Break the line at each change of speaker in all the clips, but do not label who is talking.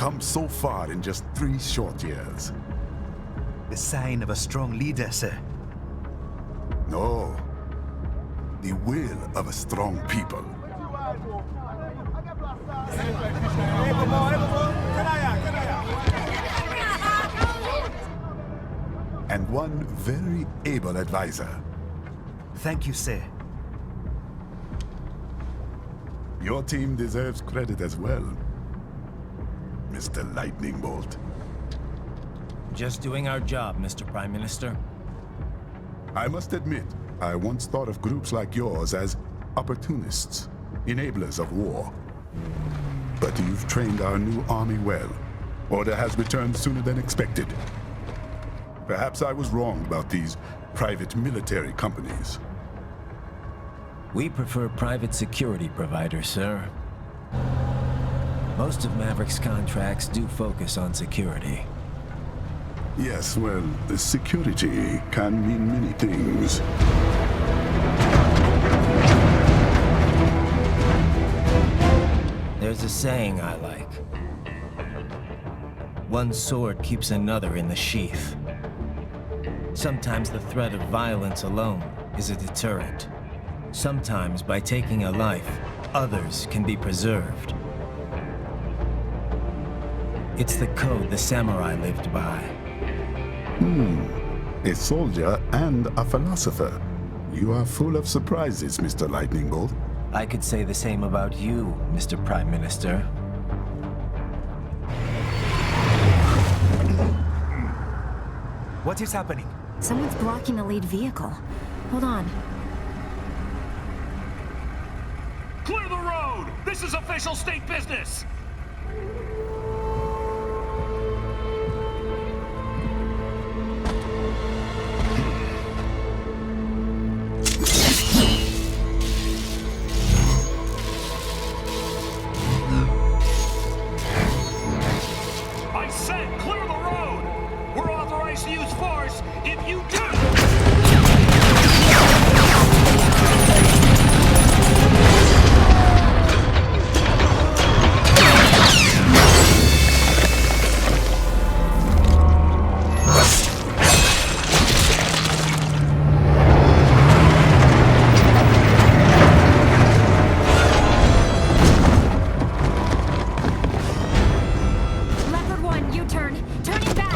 come so far in just 3 short years.
The sign of a strong leader, sir.
No. The will of a strong people. And one very able advisor.
Thank you, sir.
Your team deserves credit as well, Mr. Lightning Bolt.
Just doing our job, Mr. Prime Minister.
I must admit, I once thought of groups like yours as opportunists, enablers of war. But you've trained our new army well. Order has returned sooner than expected. Perhaps I was wrong about these private military companies.
We prefer private security providers, sir. Most of Maverick's contracts do focus on security.
Yes, well, security can mean many things.
There's a saying I like. One sword keeps another in the sheath. Sometimes the threat of violence alone is a deterrent. Sometimes by taking a life, others can be preserved. It's the code the samurai lived by.
A soldier and a philosopher. You are full of surprises, Mr. Lightning Bolt.
I could say the same about you, Mr. Prime Minister.
What is happening?
Someone's blocking the lead vehicle. Hold on.
Clear the road! This is official state business! I said clear the road! We're authorized to use force if you do!
Leopard 1, U-turn. Turning back.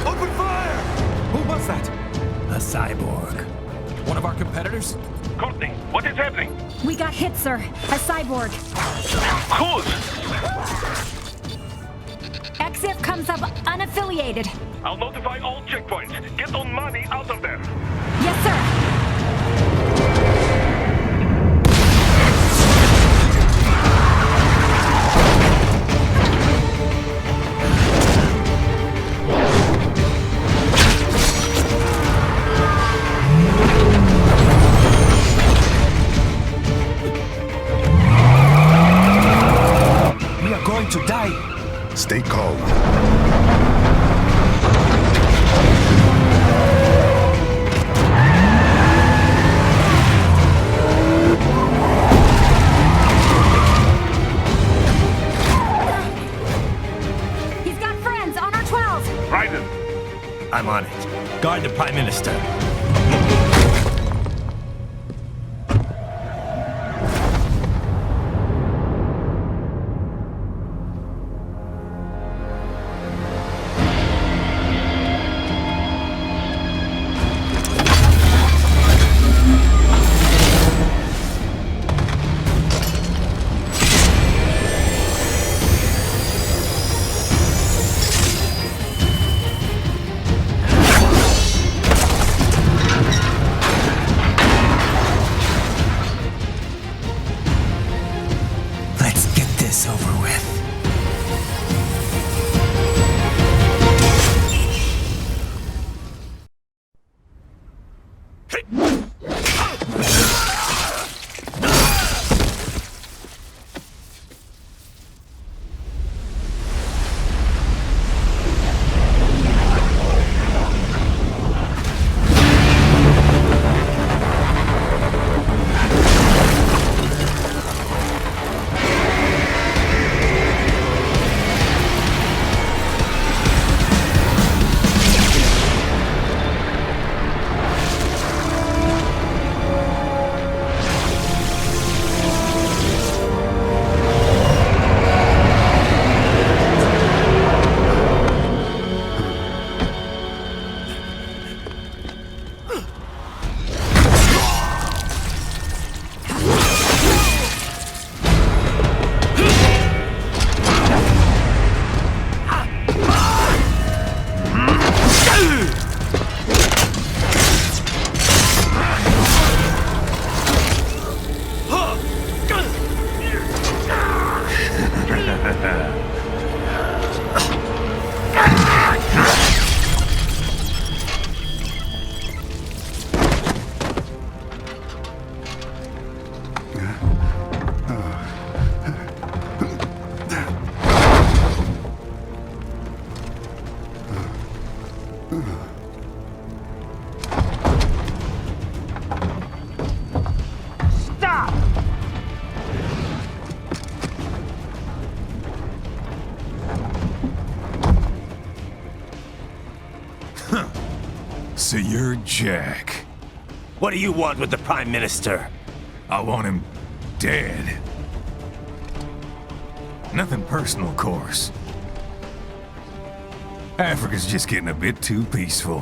Open fire! Who was that?
A cyborg.
One of our competitors? Courtney, what is happening?
We got hit, sir. A cyborg.
Whose?
EXIF comes up unaffiliated.
I'll notify all checkpoints. Get on money out of there.
Yes, sir.
We are going to die.
Stay calm.
He's got friends on our 12.
Raiden,
I'm on it. Guard the Prime Minister.
Stop!
So you're Jack.
What do you want with the Prime Minister?
I want him dead. Nothing personal, of course. Africa's just getting a bit too peaceful.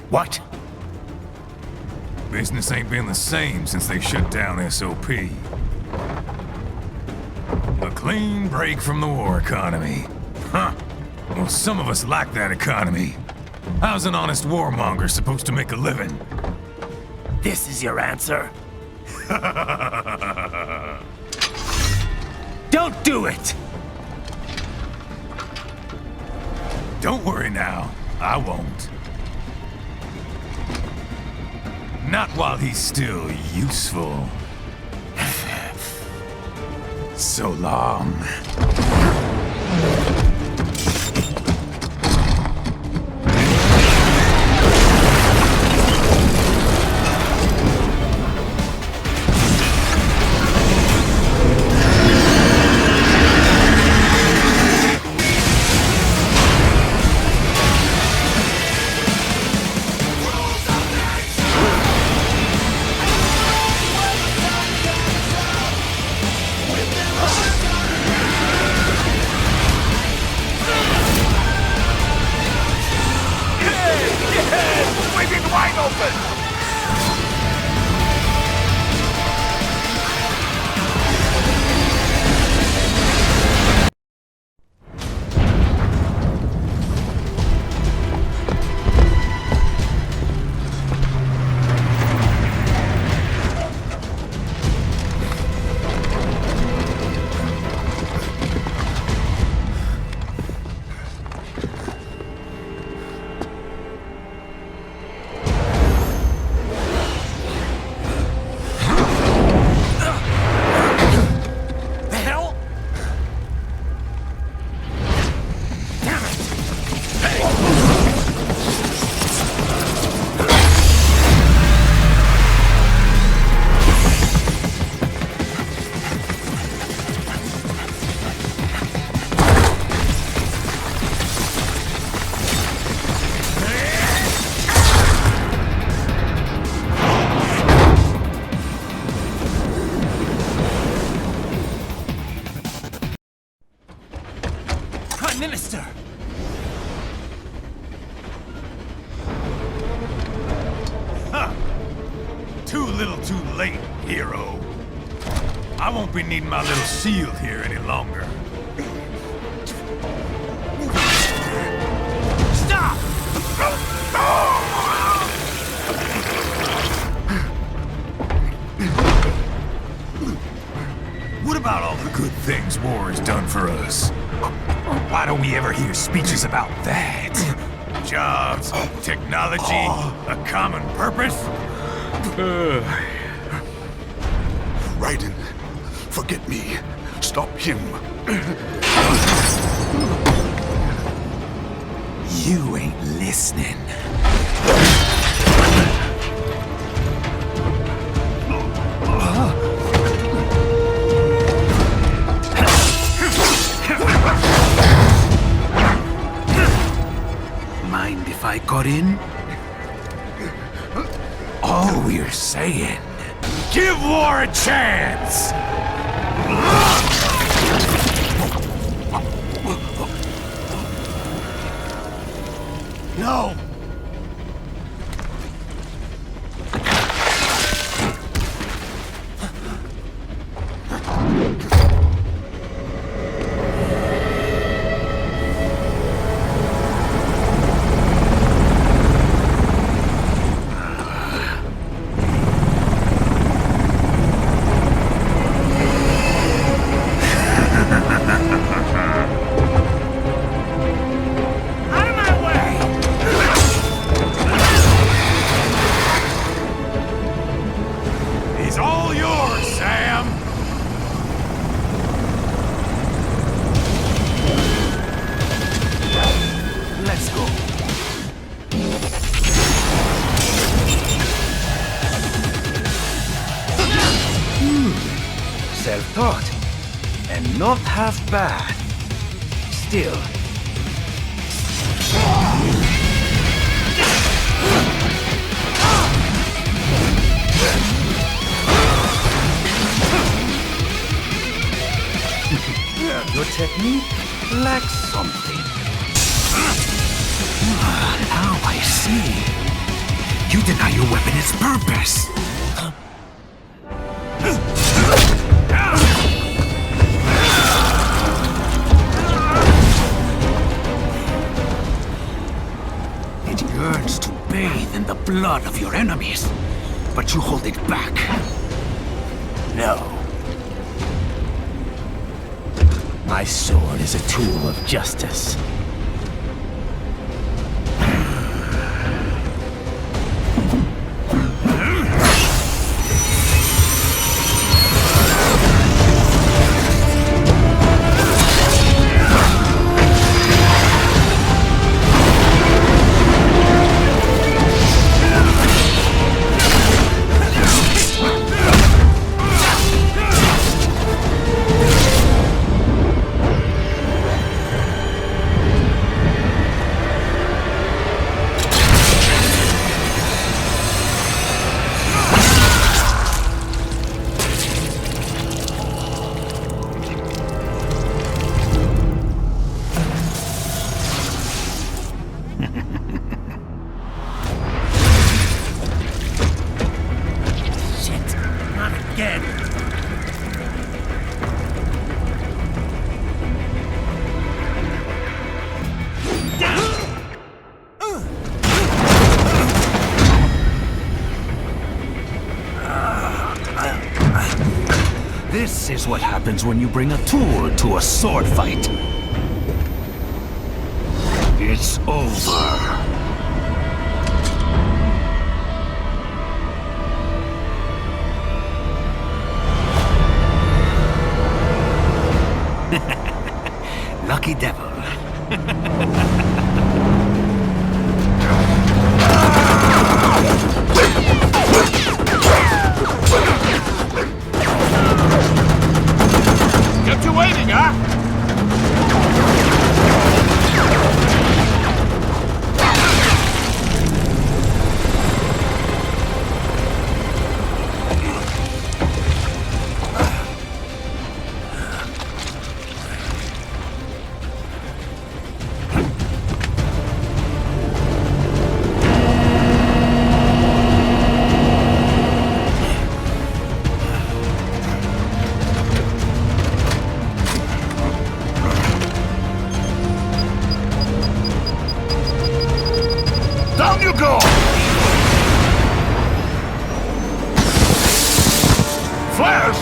What?
Business ain't been the same since they shut down SOP. A clean break from the war economy. Huh. Well, some of us like that economy. How's an honest warmonger supposed to make a living?
This is your answer? Don't do it!
Don't worry now, I won't. Not while he's still useful. So long.
Minister!
Huh. Too little too late, hero. I won't be needing my little shield here any longer.
Stop!
What about all the good things war has done for us? Why don't we ever hear speeches about that? Jobs, technology, a common purpose?
Raiden, forget me. Stop him.
You ain't listening. Mind if I got in? All we're saying, give war a chance! No!
Out of my way!
Not half bad. Still. Your technique lacks something.
Now I see. You deny your weapon its purpose. It yearns to bathe in the blood of your enemies, but you hold it back. No.
My sword is a tool of justice.
This is what happens when you bring a tool to a sword fight. It's over. Lucky devil.
Kept you waiting, huh? Down you go! Flares!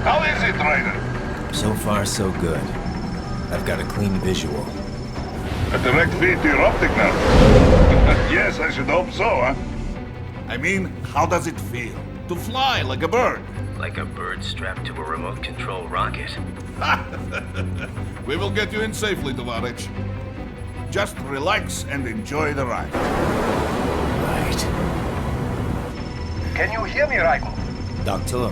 How is it, Ryder?
So far, so good. I've got a clean visual.
A direct feed to your optic now. Yes, I should hope so, huh? I mean, how does it feel? To fly like a bird?
Like a bird strapped to a remote control rocket.
We will get you in safely, Tovarich. Just relax and enjoy the ride.
Right.
Can you hear me, Raiko?
Doctor.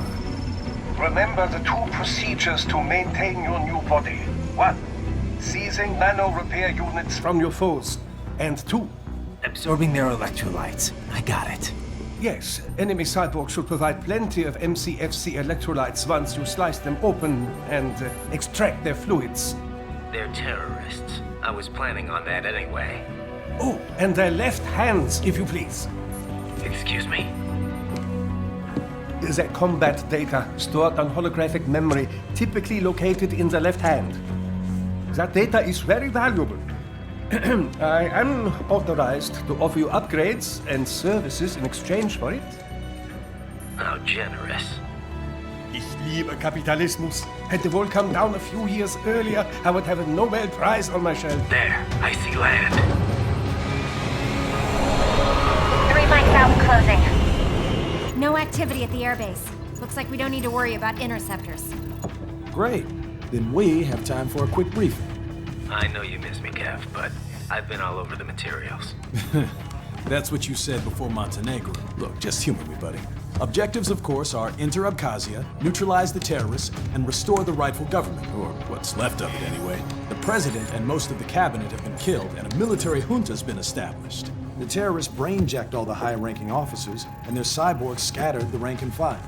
Remember the two procedures to maintain your new body. 1. Seizing nano repair units
from your foes. And 2.
Absorbing their electrolytes. I got it.
Yes, enemy cyborgs should provide plenty of MCFC electrolytes once you slice them open and extract their fluids.
They're terrorists. I was planning on that anyway.
Oh, and their left hands, if you please.
Excuse me?
Their combat data stored on holographic memory, typically located in the left hand. That data is very valuable. I am authorized to offer you upgrades and services in exchange for it.
How generous.
Ich liebe Kapitalismus. Hätte wohl come down a few years earlier, I would have a Nobel Prize on my shelf.
There, I see land.
3 mics out, closing. No activity at the airbase. Looks like we don't need to worry about interceptors.
Great. Then we have time for a quick briefing.
I know you miss me, Kev, but I've been all over the materials.
That's what you said before Montenegro. Look, just humor me, buddy. Objectives, of course, are enter Abkhazia, neutralize the terrorists, and restore the rightful government, or what's left of it anyway. The president and most of the cabinet have been killed, and a military junta's been established. The terrorists brain-jacked all the high-ranking officers, and their cyborgs scattered the rank and file.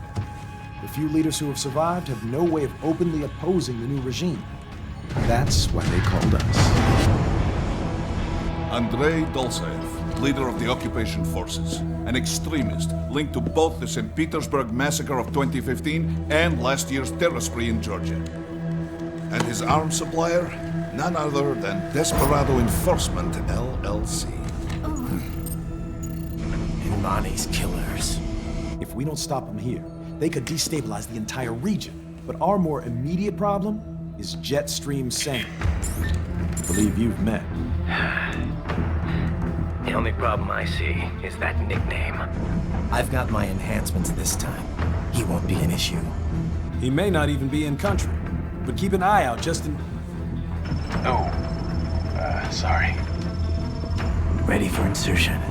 The few leaders who have survived have no way of openly opposing the new regime. That's why they called us.
Andrei Dolzaev, leader of the occupation forces, an extremist linked to both the St. Petersburg massacre of 2015 and last year's terror spree in Georgia. And his arms supplier, none other than Desperado Enforcement, LLC.
Bonnie's killers.
If we don't stop them here, they could destabilize the entire region. But our more immediate problem is Jetstream Sane. I believe you've met.
The only problem I see is that nickname. I've got my enhancements this time. He won't be an issue.
He may not even be in country, but keep an eye out just in...
Oh, sorry.
Ready for insertion.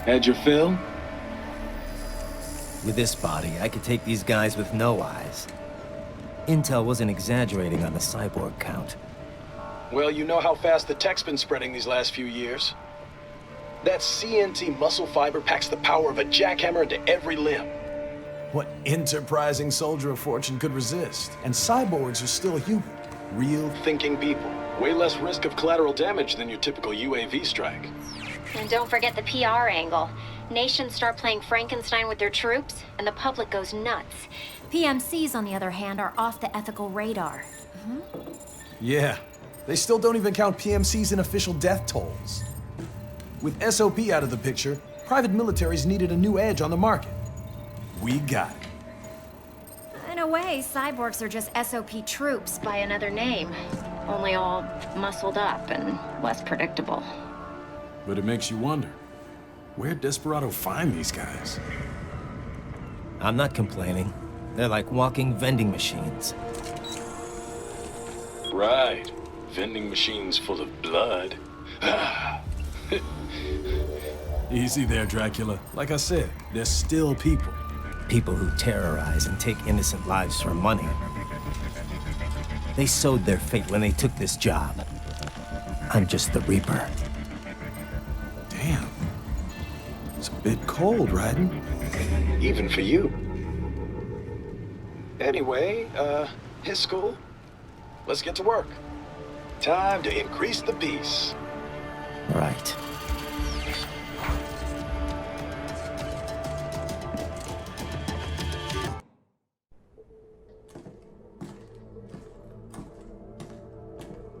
Had your fill?
With this body, I could take these guys with no eyes. Intel wasn't exaggerating on the cyborg count.
Well, you know how fast the tech's been spreading these last few years. That CNT muscle fiber packs the power of a jackhammer into every limb.
What enterprising soldier of fortune could resist? And cyborgs are still human. Real
Thinking people. Way less risk of collateral damage than your typical UAV strike.
And don't forget the PR angle. Nations start playing Frankenstein with their troops, and the public goes nuts. PMCs, on the other hand, are off the ethical radar.
Yeah, they still don't even count PMCs in official death tolls. With SOP out of the picture, private militaries needed a new edge on the market. We got it.
In a way, cyborgs are just SOP troops by another name. Only all muscled up and less predictable.
But it makes you wonder, where'd Desperado find these guys?
I'm not complaining. They're like walking vending machines.
Right. Vending machines full of blood.
Easy there, Dracula. Like I said, they're still people.
People who terrorize and take innocent lives for money. They sowed their fate when they took this job. I'm just the Reaper.
Damn. It's a bit cold, Raiden.
Even for you. Anyway, his school. Let's get to work. time to increase the peace.
Right.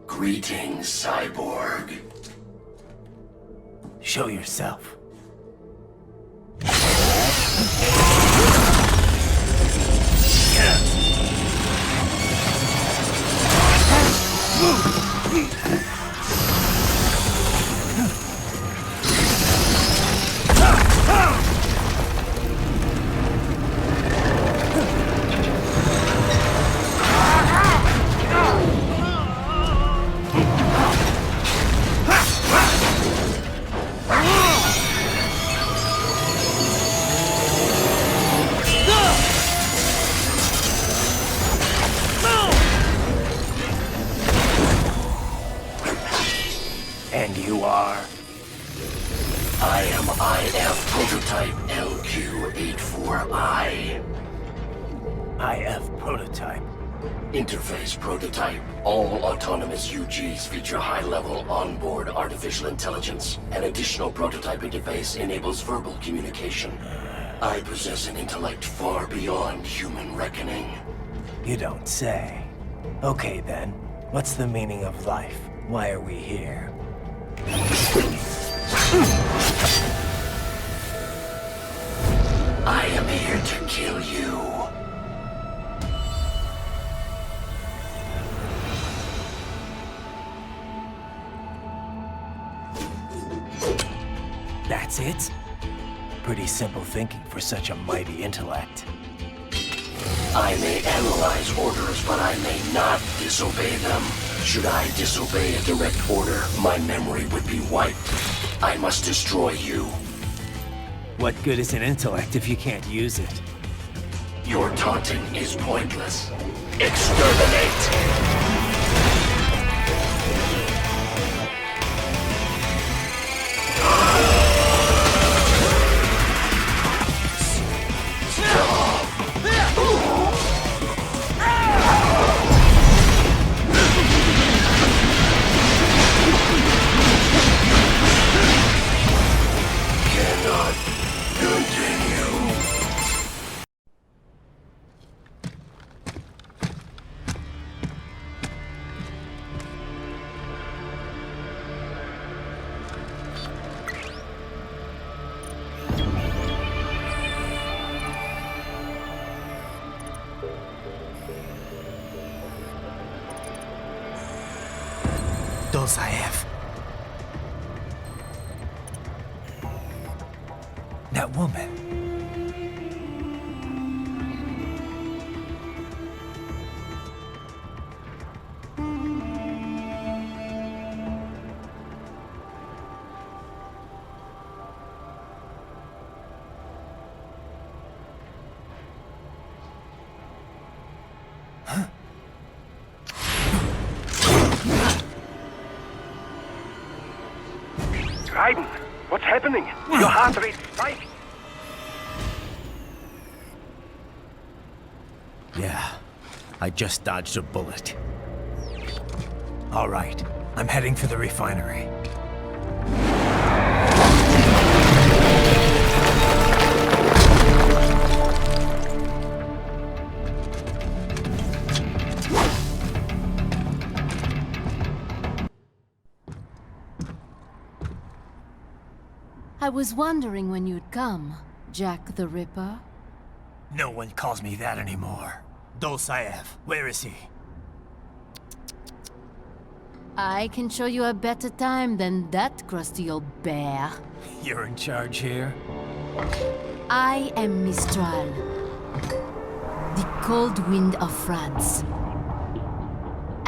Greetings, cyborg.
Show yourself.
And you are? I am IF Prototype LQ84I.
IF Prototype.
Interface Prototype. All autonomous UGs feature high-level onboard artificial intelligence. An additional prototype interface enables verbal communication. I possess an intellect far beyond human reckoning.
You don't say. Okay then, what's the meaning of life? Why are we here?
I am here to kill you.
That's it? Pretty simple thinking for such a mighty intellect.
I may analyze orders, but I may not disobey them. Should I disobey a direct order, my memory would be wiped. I must destroy you.
What good is an intellect if you can't use it?
Your taunting is pointless. Exterminate!
Dolzaev. That woman.
Raiden, what's happening? Your heart rate spiked.
Yeah, I just dodged a bullet. All right, I'm heading for the refinery.
I was wondering when you'd come, Jack the Ripper.
No one calls me that anymore. Dolzaev, where is he?
I can show you a better time than that crusty old bear.
You're in charge here?
I am Mistral, the cold wind of France.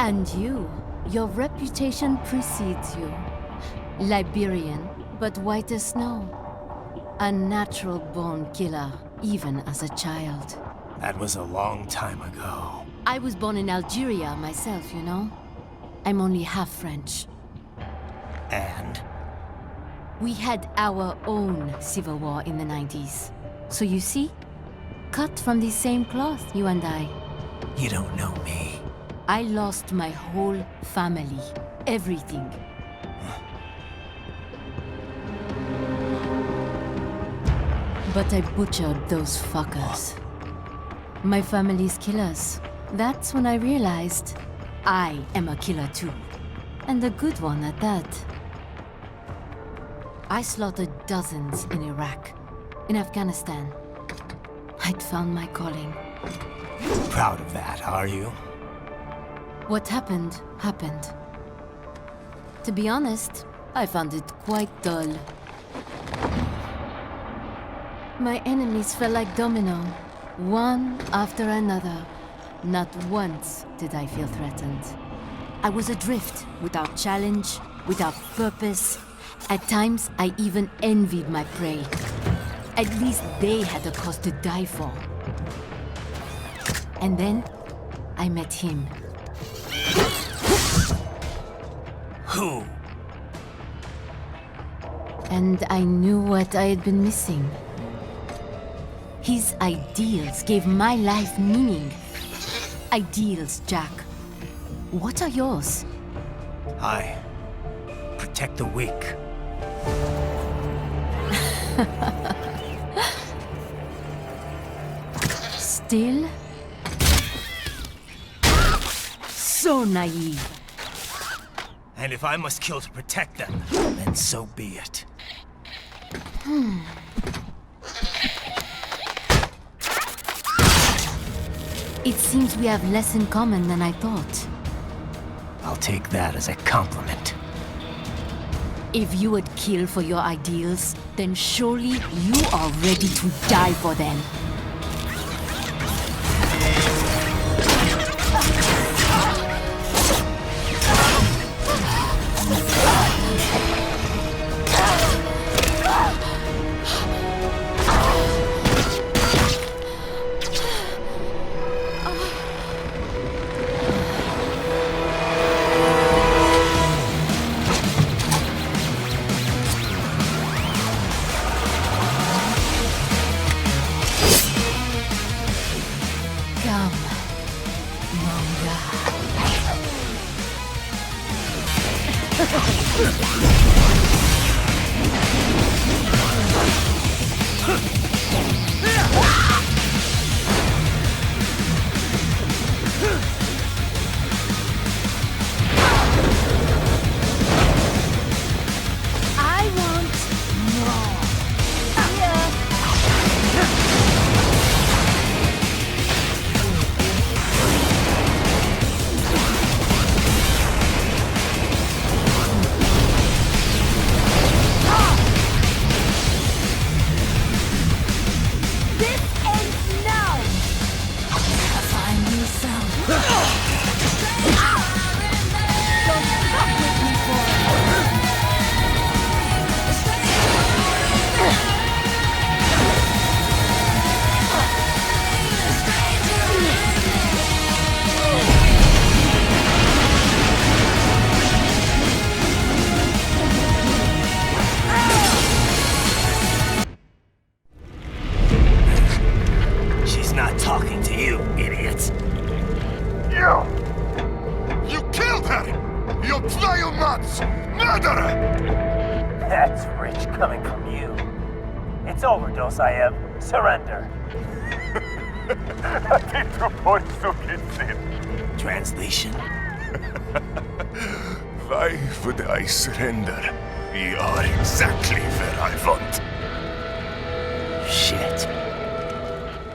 And your reputation precedes you. Liberian, but white as snow. A natural-born killer, even as a child.
That was a long time ago.
I was born in Algeria myself, you know? I'm only half French.
And?
We had our own civil war in the 90s. So you see? Cut from the same cloth, you and I.
You don't know me.
I lost my whole family. everything. But I butchered those fuckers. My family's killers. That's when I realized I am a killer too. And a good one at that. I slaughtered dozens in Iraq, in Afghanistan. I'd found my calling.
Proud of that, are you?
What happened, happened. To be honest, I found it quite dull. My enemies fell like domino, one after another. Not once did I feel threatened. I was adrift, without challenge, without purpose. At times, I even envied my prey. At least they had a cause to die for. And then, I met him.
Who?
And I knew what I had been missing. His ideals gave my life meaning. Ideals, Jack. What are yours?
I protect the weak.
Still? So naive.
And if I must kill to protect them, then so be it.
It seems we have less in common than I thought.
I'll take that as a compliment.
If you would kill for your ideals, then surely you are ready to die for them.
I am. Surrender.
Translation?
Why would I surrender? We are exactly where I want.
Shit.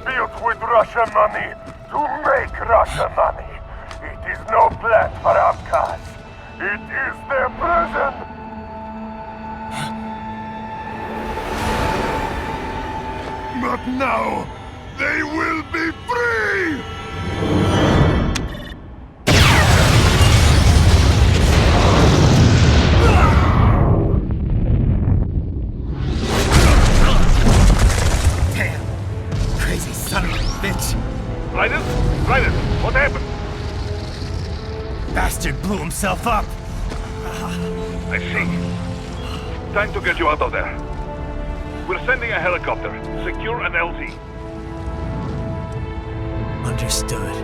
Built with Russian money to make Russian money. It is no plan for Abkhaz. It is their prison.
But now, they will be free!
Damn! Crazy son of a bitch!
Raiden? Raiden, what happened?
Bastard blew himself up!
I see. Time to get you out of there. We're sending a helicopter. Secure an LZ.
Understood.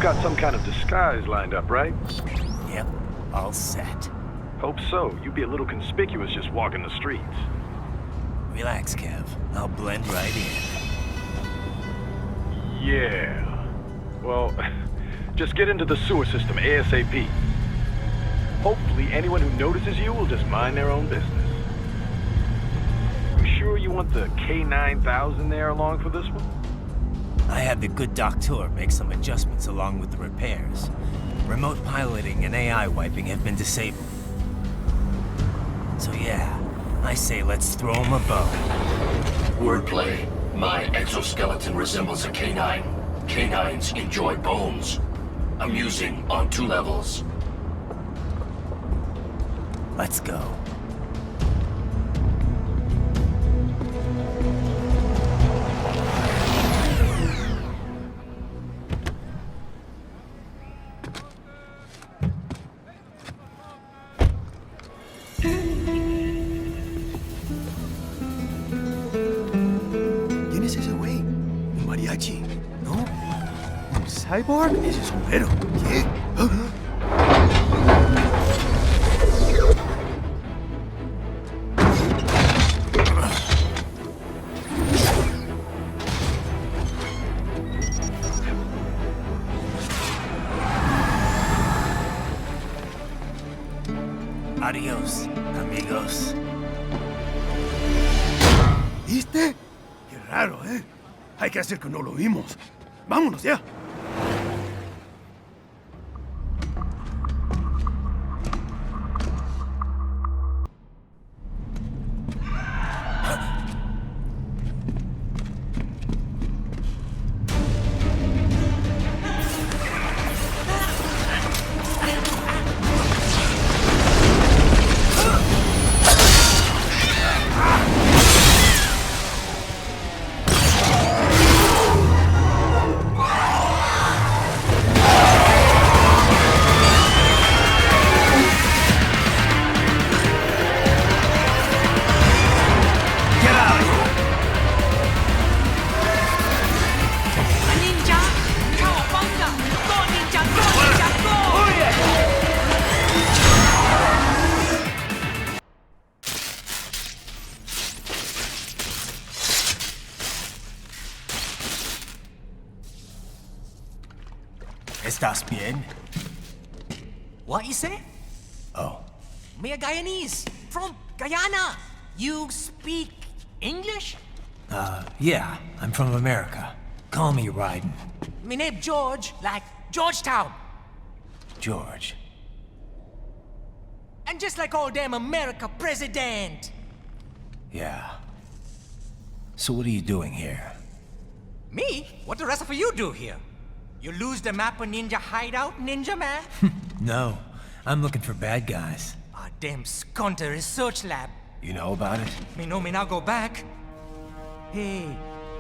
You've got some kind of disguise lined up, right?
Yep, all set.
Hope so. You'd be a little conspicuous just walking the streets.
Relax, Kev. I'll blend right in.
Yeah. Well, just get into the sewer system ASAP. Hopefully anyone who notices you will just mind their own business. You sure you want the K9000 there along for this one?
I had the good doctor make some adjustments along with the repairs. Remote piloting and AI wiping have been disabled. So yeah, I say let's throw him a bone.
Wordplay. My exoskeleton resembles a canine. Canines enjoy bones. Amusing on 2 levels.
Let's go.
¿Quién es ese güey? ¿Un mariachi? ¿No? ¿Un cyborg? Ese sombrero. ¿Qué?
Adiós, amigos.
¿Viste? Qué raro, ¿eh? Hay que hacer que no lo vimos. Vámonos ya.
¿Estás bien?
What you say?
Oh.
Me a Guyanese from Guyana. You speak English?
Yeah, I'm from America. Call me Ryden.
Me name George, like Georgetown.
George.
And just like all damn America president.
Yeah. So what are you doing here?
Me? What the rest of you do here? You lose the map of Ninja Hideout, Ninja Man?
No, I'm looking for bad guys.
A damn skunter research lab.
You know about it?
Me know me now go back. Hey,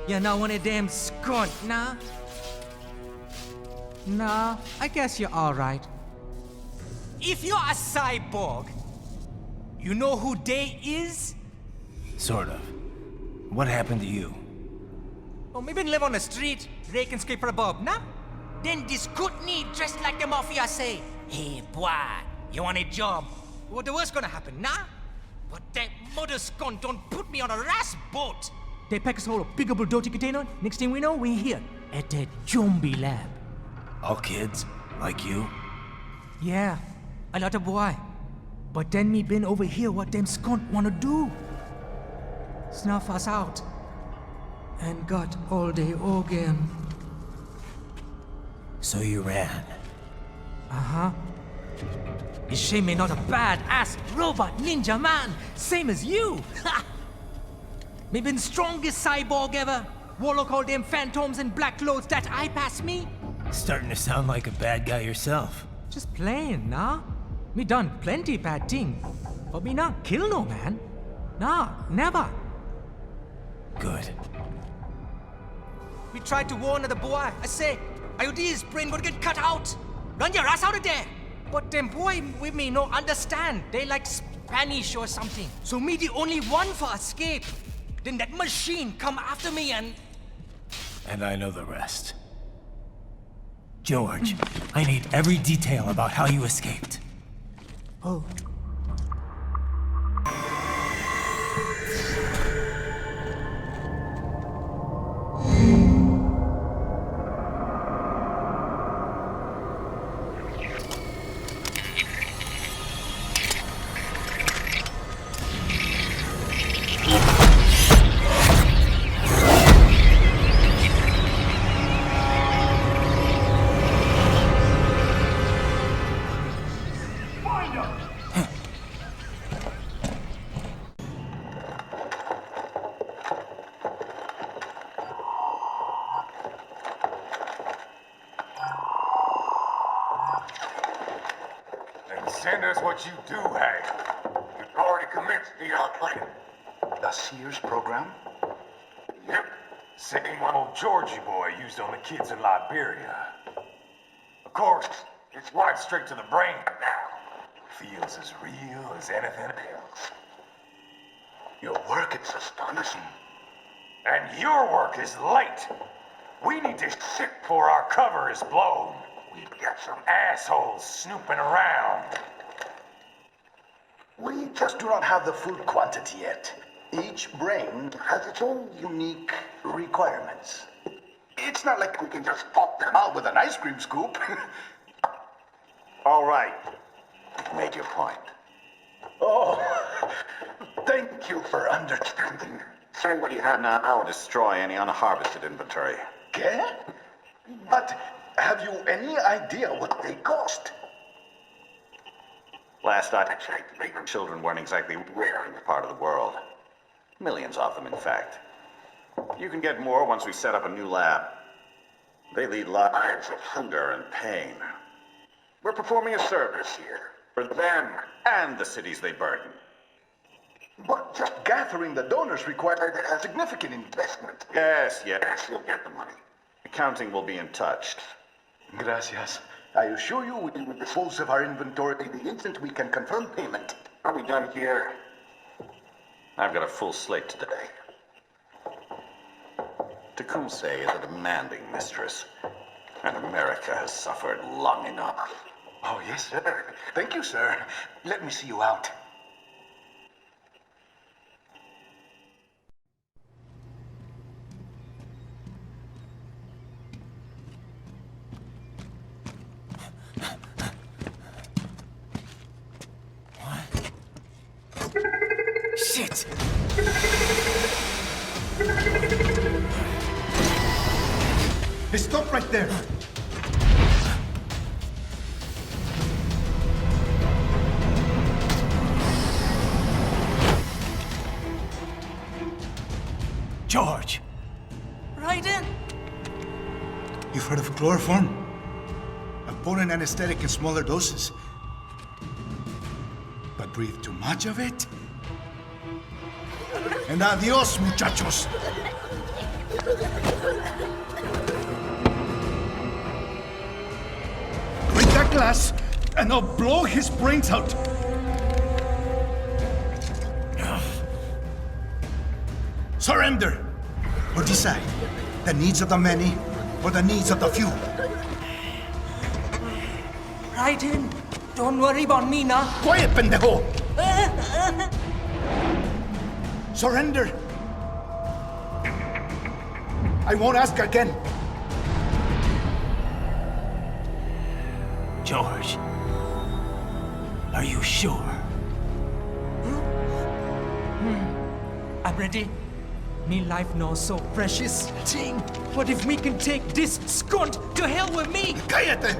you're not one of them skunt, nah? Nah, I guess you're alright. If you're a cyborg, you know who they is?
Sort of. What happened to you?
Oh, me been live on the street, rake and scrape for a bob, nah? Then this good need dressed like the mafia say, hey boy, you want a job? What the worst gonna happen, nah? But that mother skunt don't put me on a ras boat. They pack us all a big old dirty container. Next thing we know, we're here at that zombie lab.
All kids? Like you?
Yeah, a lot of boy. But then me been over here what them skunt wanna do. Snuff us out. And got all the organ.
So you ran?
Uh-huh. You shame me not a bad-ass robot ninja man, same as you. Ha! Me been strongest cyborg ever. Warlock all them phantoms and black clothes that eye pass me.
Starting to sound like a bad guy yourself.
Just playing, nah? Me done plenty bad thing. But me not kill no man. Nah, never.
Good.
We tried to warn the boy. I say, IOD's brain gonna get cut out. Run your ass out of there. But them boy with me no understand. They like Spanish or something. So me the only one for escape. Then that machine come after me and...
And I know the rest. George, I need every detail about how you escaped.
Oh.
Send us what you do have. You've already commenced the plan.
The Sears program?
Yep. Same one old Georgie boy used on the kids in Liberia. Of course, it's wiped straight to the brain now. Feels as real as anything else.
Your work is astonishing.
And your work is late. We need to ship before our cover is blown. We've got some assholes snooping around.
We just do not have the full quantity yet. Each brain has its own unique requirements. It's not like we can just pop them out with an ice cream scoop.
All right. You've made your point.
Oh, thank you for understanding.
Send what you have now, or destroy any unharvested inventory.
Okay? But have you any idea what they cost?
Last I checked, children weren't exactly rare in this part of the world. Millions of them, in fact. You can get more once we set up a new lab. They lead lives of hunger and pain. We're performing a service here for them and the cities they burden.
But just gathering the donors required a significant investment.
Yes, you'll get the money. Accounting will be in touch.
Gracias. I assure you we will dispose of our inventory the instant we can confirm payment.
Are we done here? I've got a full slate today. Tecumseh is a demanding mistress, and America has suffered long enough.
Oh, yes, sir. Thank you, sir. Let me see you out.
Shit!
Hey, stop right there!
George!
Right in!
You've heard of chloroform? A potent anesthetic in smaller doses. But breathe too much of it? And adios, muchachos! Break that glass, and I'll blow his brains out! Surrender! Or decide. The needs of the many, or the needs of the few.
Right in. Don't worry about me now.
Quiet, pendejo! Surrender! I won't ask again.
George, are you sure?
I'm ready. Me life now so precious. Ting, what if me can take this skunt to hell with me?
Cállate!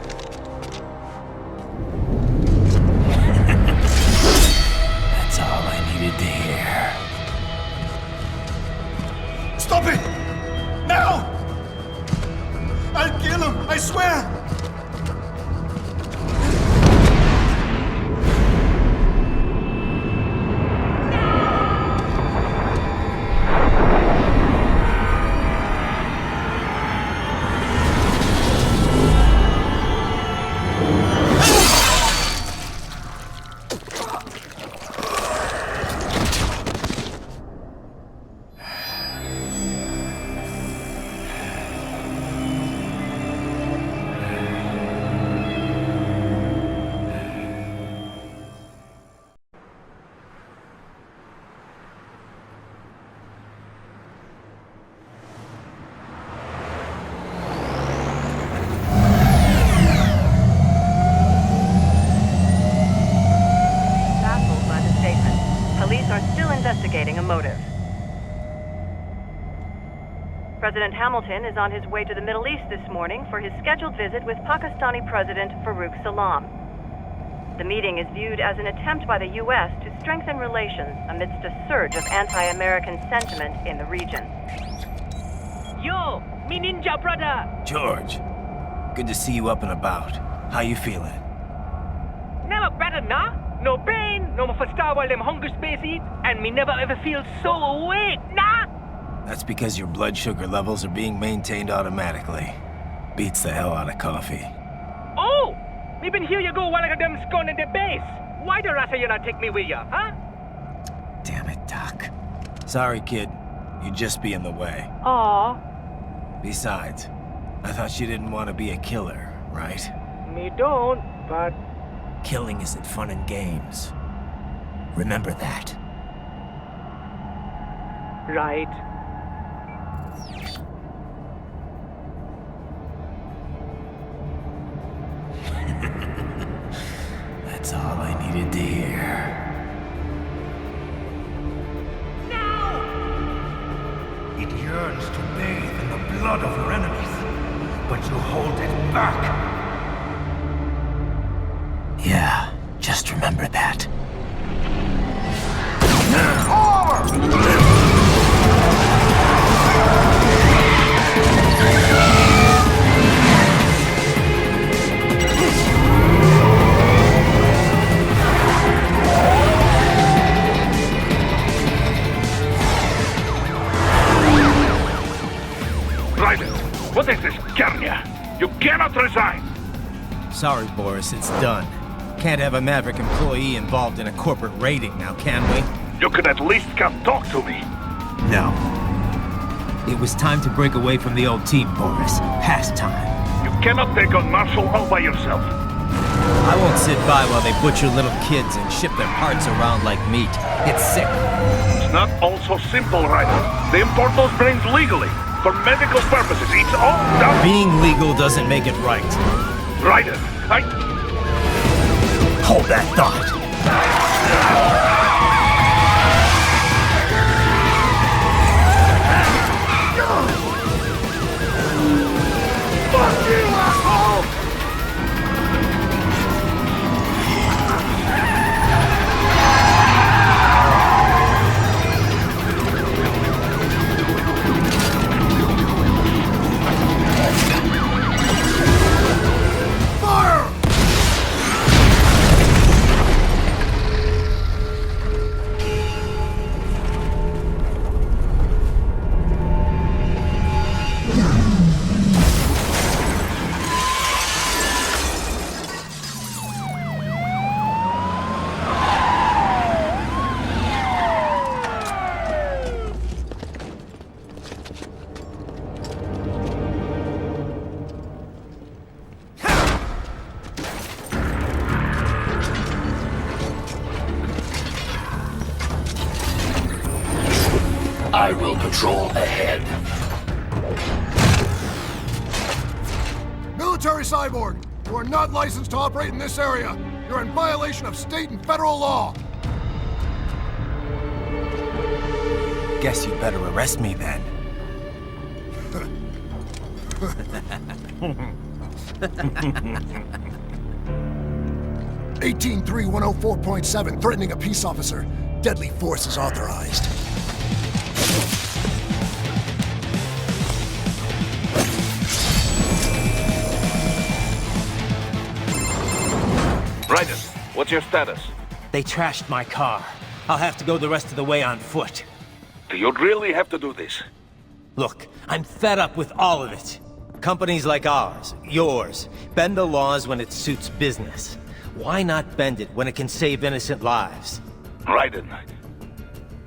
That's all I needed to hear.
Stop it! Now! I'll kill him, I swear!
investigating a motive. President Hamilton is on his way to the Middle East this morning for his scheduled visit with Pakistani President Farouk Salam. The meeting is viewed as an attempt by the U.S. to strengthen relations amidst a surge of anti-American sentiment in the region.
Yo, me ninja brother!
George, good to see you up and about. How you feeling?
Never better, nah? No pain, no more for star while them hunger space eat, and me never ever feel so awake, nah?
That's because your blood sugar levels are being maintained automatically. Beats the hell out of coffee.
Oh! Me been here you go while I got them scone in the base. Why the rasta you not take me with ya, huh?
Damn it, Doc. Sorry, kid. You'd just be in the way.
Aw.
Besides, I thought you didn't want to be a killer, right?
Me don't, but...
Killing isn't fun and games. Remember that.
Right.
That's all I needed to hear.
It yearns to bathe in the blood of your enemies, but you hold it back.
Yeah, just remember that.
What is this, Garnia? You cannot resign!
Sorry, Boris, it's done. Can't have a Maverick employee involved in a corporate raiding now, can we?
You could at least come talk to me.
No. It was time to break away from the old team, Boris. Past time.
You cannot take on Marshall all by yourself.
I won't sit by while they butcher little kids and ship their parts around like meat. It's sick.
It's not all so simple, Ryder. They import those brains legally. For medical purposes, it's all done.
Being legal doesn't make it right.
Ryder,
Hold that thought.
Fuck you, asshole!
I will patrol ahead.
Military cyborg, you are not licensed to operate in this area. You're in violation of state and federal law.
Guess you better arrest me then.
183-104.7, threatening a peace officer. Deadly force is authorized.
Ryder, what's your status?
They trashed my car. I'll have to go the rest of the way on foot.
Do you really have to do this?
Look, I'm fed up with all of it. Companies like ours, yours, bend the laws when it suits business. Why not bend it when it can save innocent lives?
Ryder.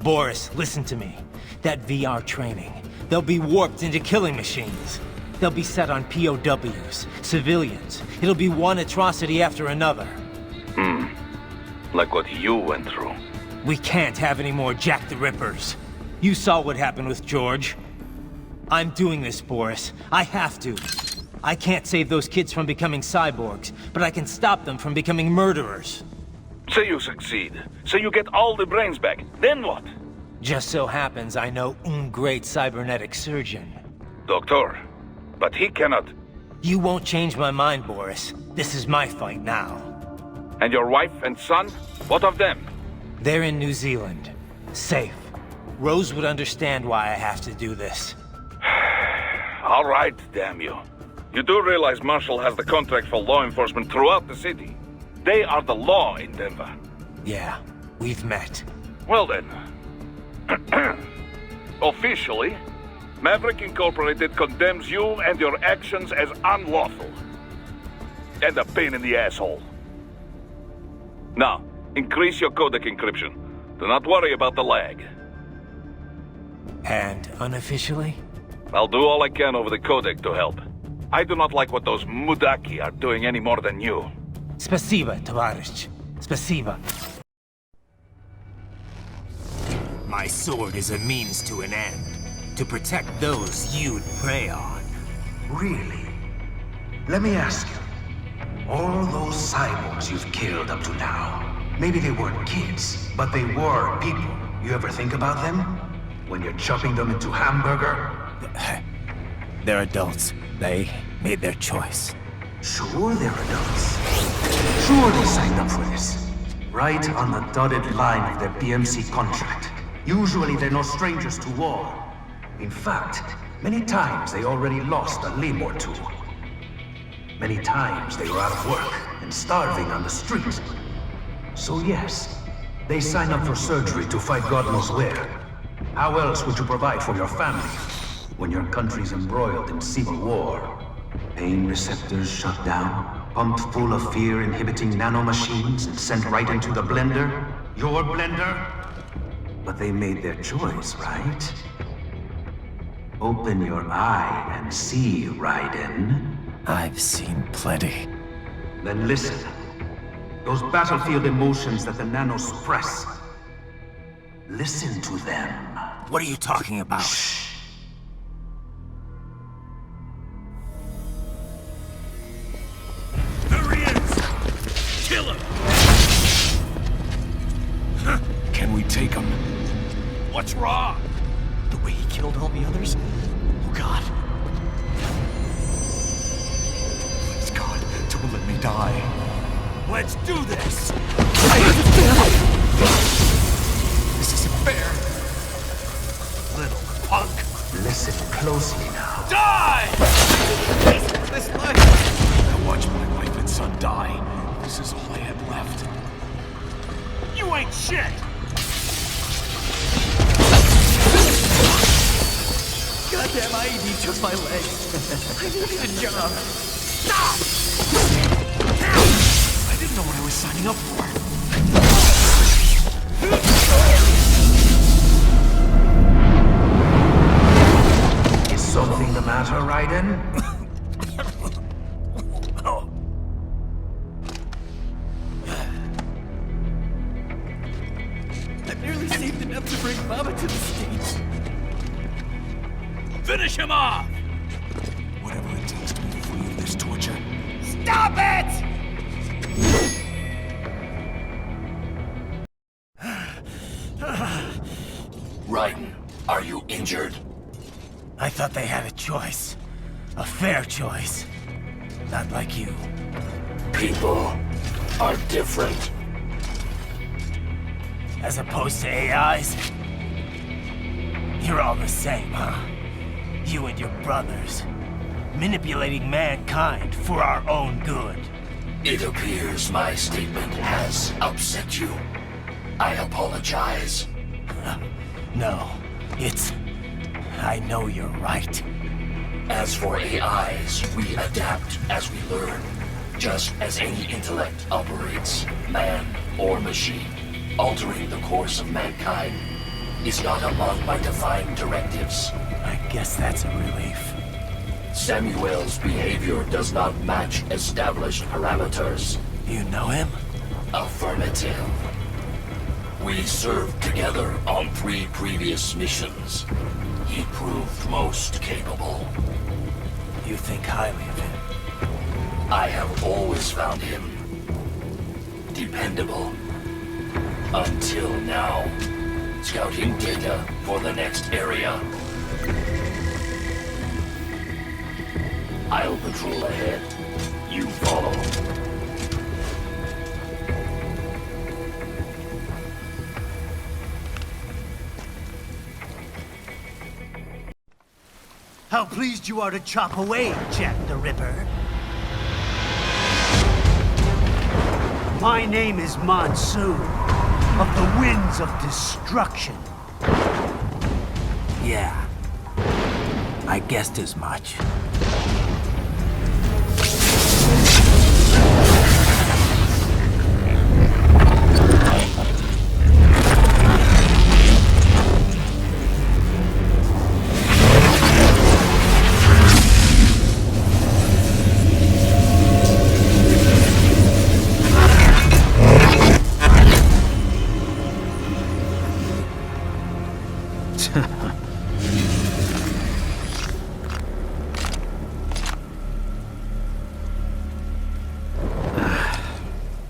Boris, listen to me. That VR training, they'll be warped into killing machines. They'll be set on POWs, civilians. It'll be one atrocity after another.
Like what you went through.
We can't have any more Jack the Rippers. You saw what happened with George. I'm doing this, Boris. I have to. I can't save those kids from becoming cyborgs, but I can stop them from becoming murderers.
Say you succeed. Say you get all the brains back. Then what?
Just so happens I know un great cybernetic surgeon.
Doctor, but he cannot...
You won't change my mind, Boris. This is my fight now.
And your wife and son? What of them?
They're in New Zealand. Safe. Rose would understand why I have to do this.
All right, damn you. You do realize Marshall has the contract for law enforcement throughout the city. They are the law in Denver.
Yeah, we've met.
Well then. Officially, Maverick Incorporated condemns you and your actions as unlawful. And a pain in the asshole. Now, increase your codec encryption. Do not worry about the lag.
And unofficially?
I'll do all I can over the codec to help. I do not like what those Mudaki are doing any more than you.
Spasiba, Tavarish. Spasiba. My sword is a means to an end. To protect those you'd prey on.
Really? Let me ask you. All those cyborgs you've killed up to now, maybe they weren't kids, but they were people. You ever think about them? When you're chopping them into hamburger?
They're adults. They made their choice.
Sure they're adults. Sure they signed up for this. Right on the dotted line of their BMC contract. Usually they're no strangers to war. In fact, many times they already lost a limb or two. Many times they were out of work and starving on the street. So yes, they sign up for surgery to fight God knows where. How else would you provide for your family when your country's embroiled in civil war? Pain receptors shut down, pumped full of fear-inhibiting nanomachines and sent right into the blender? Your blender? But they made their choice, right? Open your eye and see, Raiden.
I've seen plenty.
Then listen. Those battlefield emotions that the nanos suppress. Listen to them.
What are you talking about?
Shh.
There he is! Kill him! Can we take him? What's wrong?
The way he killed all the others? Oh God. Please God, don't let me die.
Let's do this!
This isn't fair.
Little punk!
Listen closely now.
Die!
This life! I watched my wife and son die. This is all I had left.
You ain't shit!
Goddamn IED took my leg. I needed a job.
Stop!
I didn't know what I was signing up for.
Is something the matter, Raiden?
I barely saved enough to bring Mama to the States.
Finish him off!
Whatever it takes to be free of this torture.
Stop it!
Raiden, are you injured?
I thought they had a choice. A fair choice. Not like you.
People are different.
As opposed to AIs? You're all the same, huh? You and your brothers. Manipulating mankind for our own good.
It appears my statement has upset you. I apologize.
No, it's... I know you're right.
As for AIs, we adapt as we learn. Just as any intellect operates, man or machine. Altering the course of mankind is not among my defined directives.
I guess that's a relief.
Samuel's behavior does not match established parameters.
You know him?
Affirmative. We served together on 3 previous missions. He proved most capable.
You think highly of him?
I have always found him dependable. Until now. Scouting data for the next area. I'll patrol ahead. You follow.
How pleased you are to chop away, Jack the Ripper. My name is Monsoon, of the Winds of Destruction.
Yeah. I guessed as much.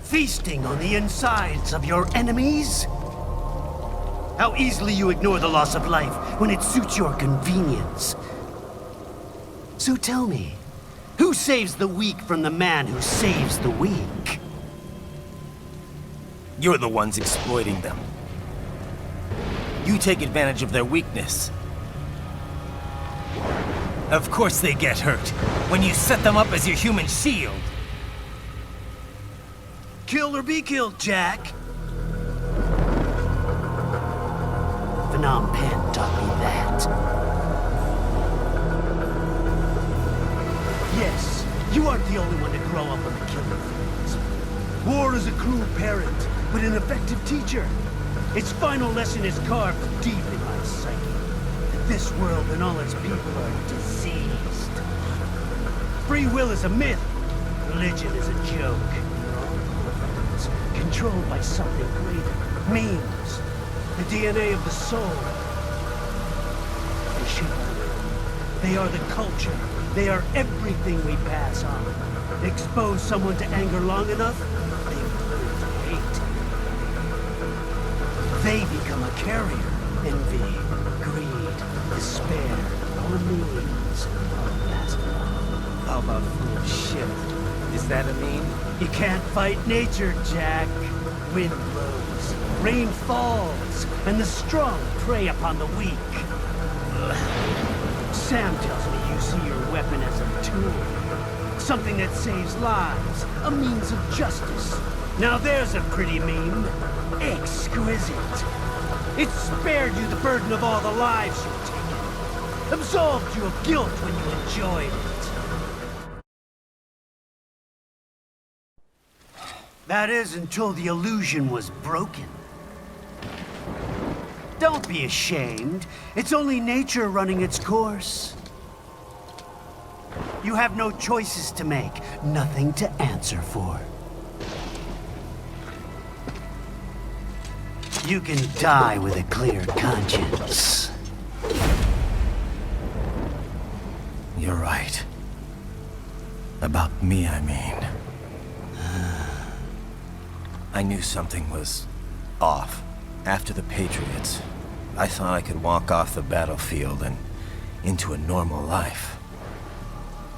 Feasting on the insides of your enemies? How easily you ignore the loss of life when it suits your convenience. So tell me, who saves the weak from the man who saves the weak?
You're the ones exploiting them. You take advantage of their weakness. Of course they get hurt when you set them up as your human shield.
Kill or be killed, Jack. Phnom Penh taught me that. Yes, you aren't the only one to grow up on the killing fields. War is a cruel parent, but an effective teacher. Its final lesson is carved deep in my psyche. That this world and all its people are diseased. Free will is a myth. Religion is a joke. Controlled by something greater. Memes. The DNA of the soul. They shape our will. They are the culture. They are everything we pass on. Expose someone to anger long enough, they learn to hate. They become a carrier. Envy, greed, despair, all means. All passed along.
How about full of shit? Is that a meme?
You can't fight nature, Jack. Wind blows, rain falls, and the strong prey upon the weak. Sam tells me you see your weapon as a tool. Something that saves lives, a means of justice. Now there's a pretty meme. Exquisite. It spared you the burden of all the lives you've taken. Absolved you of guilt when you enjoyed it. That is, until the illusion was broken. Don't be ashamed. It's only nature running its course. You have no choices to make, nothing to answer for. You can die with a clear conscience.
You're right. About me, I mean. I knew something was off. After the Patriots, I thought I could walk off the battlefield and into a normal life.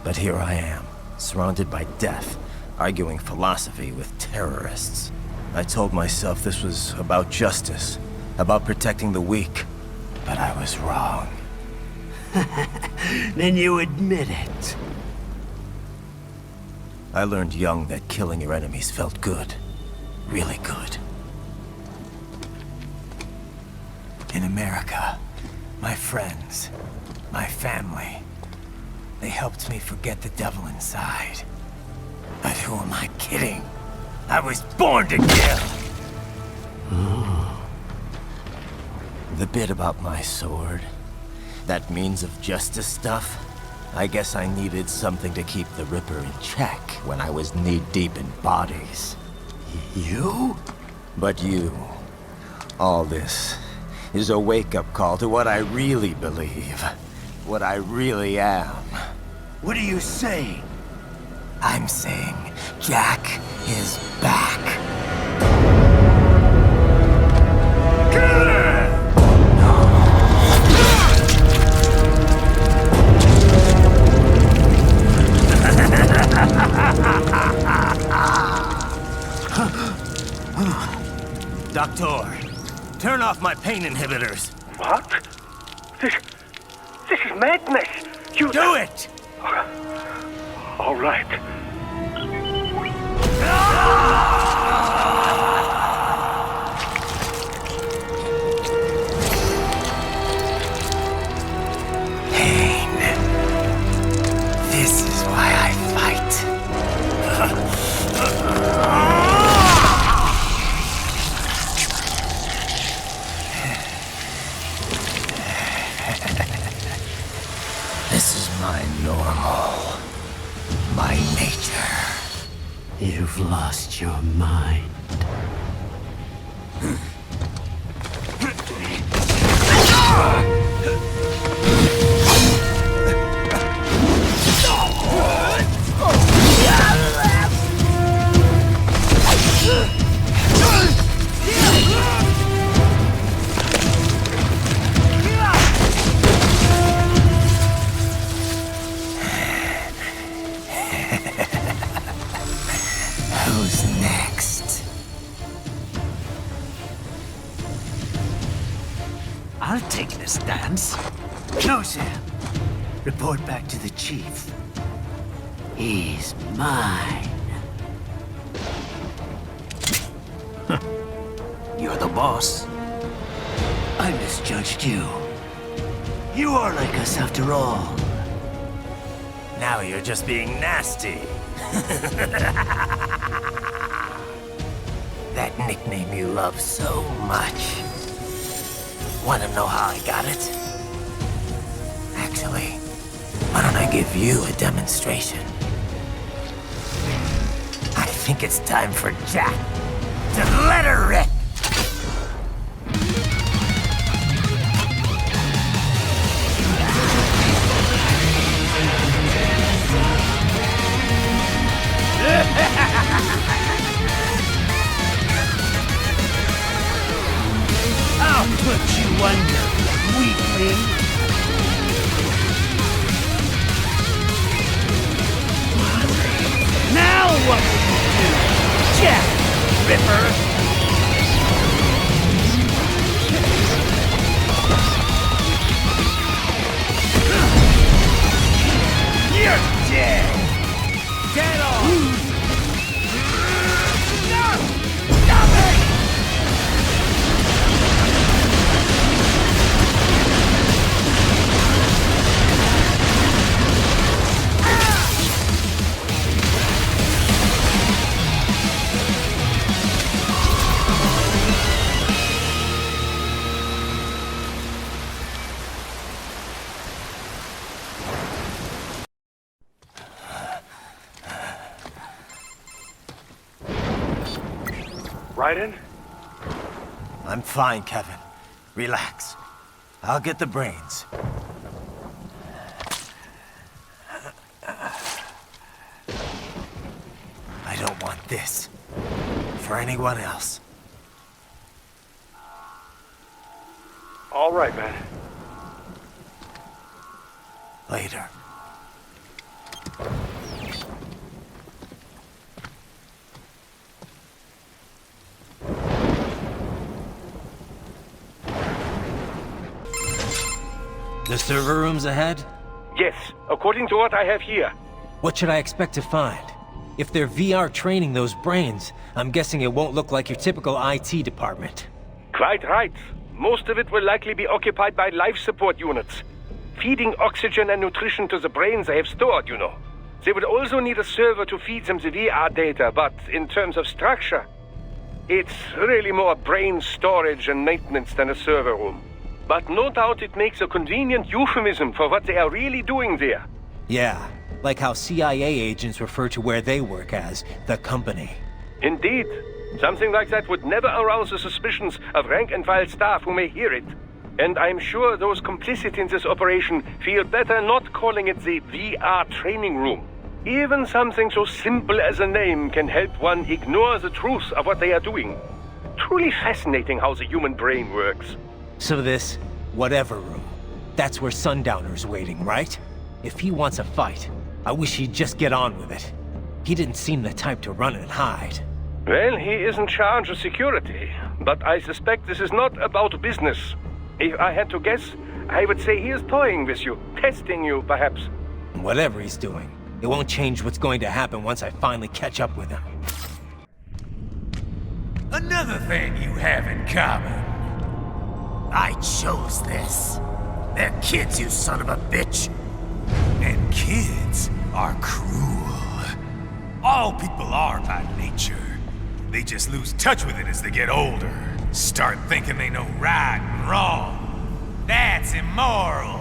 But here I am, surrounded by death, arguing philosophy with terrorists. I told myself this was about justice, about protecting the weak, but I was wrong.
Then you admit it.
I learned young that killing your enemies felt good. Really good. In America, my friends, my family, they helped me forget the devil inside. But who am I kidding? I was born to kill! The bit about my sword, that means of justice stuff, I guess I needed something to keep the Ripper in check when I was knee-deep in bodies.
You?
But you. All this is a wake-up call to what I really believe. What I really am.
What do you say?
I'm saying Jack is back.
Kill her!
Turn off my pain inhibitors.
What? This is madness. You
do it!
All right.
Pain. This is why I fight. This is my normal. My nature.
You've lost your mind.
Who's next?
I'll take this dance. Closer. Report back to the chief. He's mine. You're the boss. I misjudged you. You are like us after all.
Now you're just being nasty. That nickname you love so much. Want to know how I got it? Actually, why don't I give you a demonstration? I think it's time for Jack to let her rip.
I'll put you under, weakling. Now what will you do, Jack Ripper? You're dead! Get off! No! Stop it!
Right in?
I'm fine, Kevin. Relax. I'll get the brains. I don't want this for anyone else.
All right, man.
Later. The server room's ahead?
Yes, according to what I have here.
What should I expect to find? If they're VR training those brains, I'm guessing it won't look like your typical IT department.
Quite right. Most of it will likely be occupied by life support units. Feeding oxygen and nutrition to the brains they have stored, you know. They would also need a server to feed them the VR data, but in terms of structure, it's really more brain storage and maintenance than a server room. But no doubt it makes a convenient euphemism for what they are really doing there.
Yeah, like how CIA agents refer to where they work as the company.
Indeed. Something like that would never arouse the suspicions of rank-and-file staff who may hear it. And I'm sure those complicit in this operation feel better not calling it the VR training room. Even something so simple as a name can help one ignore the truth of what they are doing. Truly fascinating how the human brain works.
So this, whatever room, that's where Sundowner's waiting, right? If he wants a fight, I wish he'd just get on with it. He didn't seem the type to run and hide.
Well, he is in charge of security, but I suspect this is not about business. If I had to guess, I would say he is toying with you, testing you, perhaps.
Whatever he's doing, it won't change what's going to happen once I finally catch up with him.
Another thing you have in common. I chose this. They're kids, you son of a bitch. And kids are cruel. All people are by nature. They just lose touch with it as they get older. Start thinking they know right and wrong. That's immoral.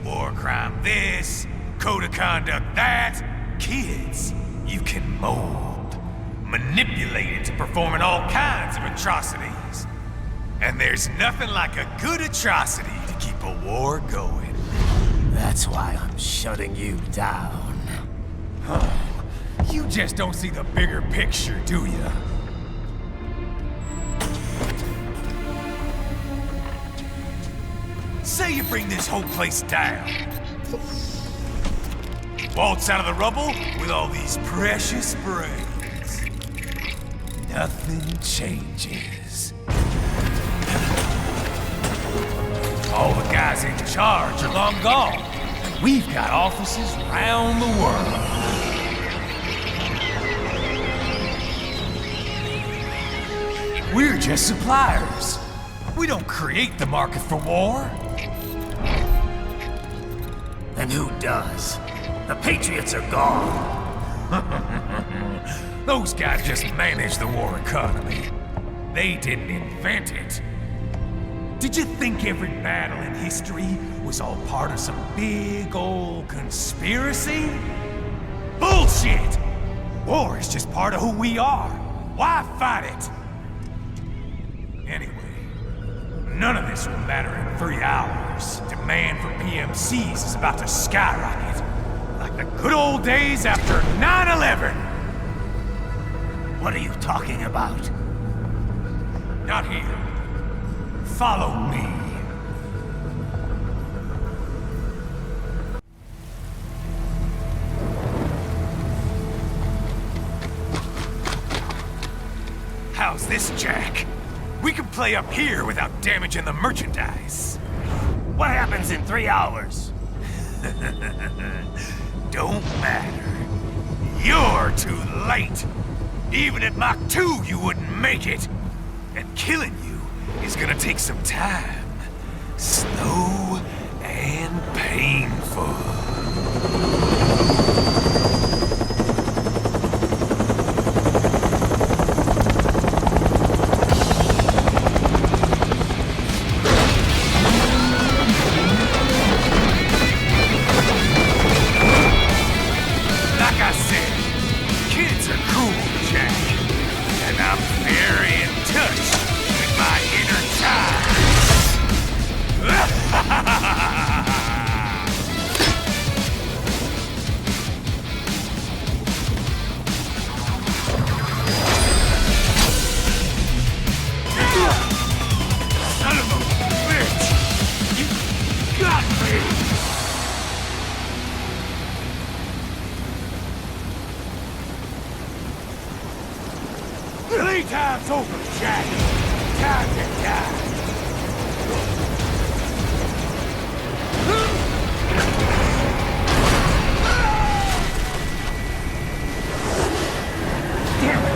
War crime this, code of conduct that. Kids, you can mold, manipulate into performing all kinds of atrocities. And there's nothing like a good atrocity to keep a war going. That's why I'm shutting you down. You just don't see the bigger picture, do you? Say you bring this whole place down. Waltz out of the rubble with all these precious brains. Nothing changes. All the guys in charge are long gone. We've got offices around the world. We're just suppliers. We don't create the market for war. Then who does? The Patriots are gone. Those guys just manage the war economy. They didn't invent it. Did you think every battle in history was all part of some big old conspiracy? Bullshit! War is just part of who we are. Why fight it? Anyway, none of this will matter in 3 hours. Demand for PMCs is about to skyrocket. Like the good old days after 9/11. What are you talking about? Not here. Follow me. How's this, Jack? We can play up here without damaging the merchandise. What happens in 3 hours? Don't matter. You're too late. Even at Mach 2, you wouldn't make it. And killing you is gonna take some time. Slow and painful. Time's over, Jack. Time to die. Damn it.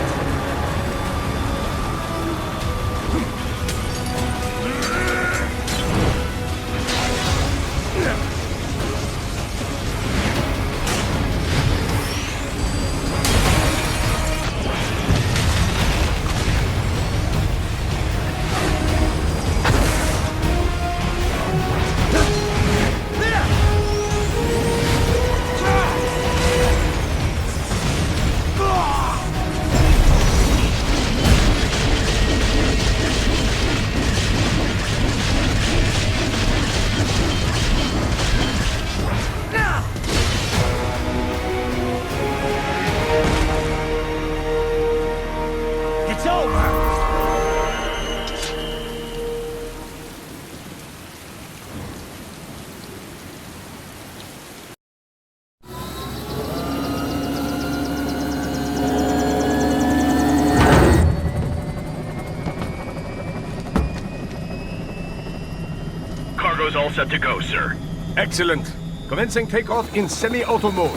Cargo's all set to go, sir.
Excellent. Commencing takeoff in semi-auto mode.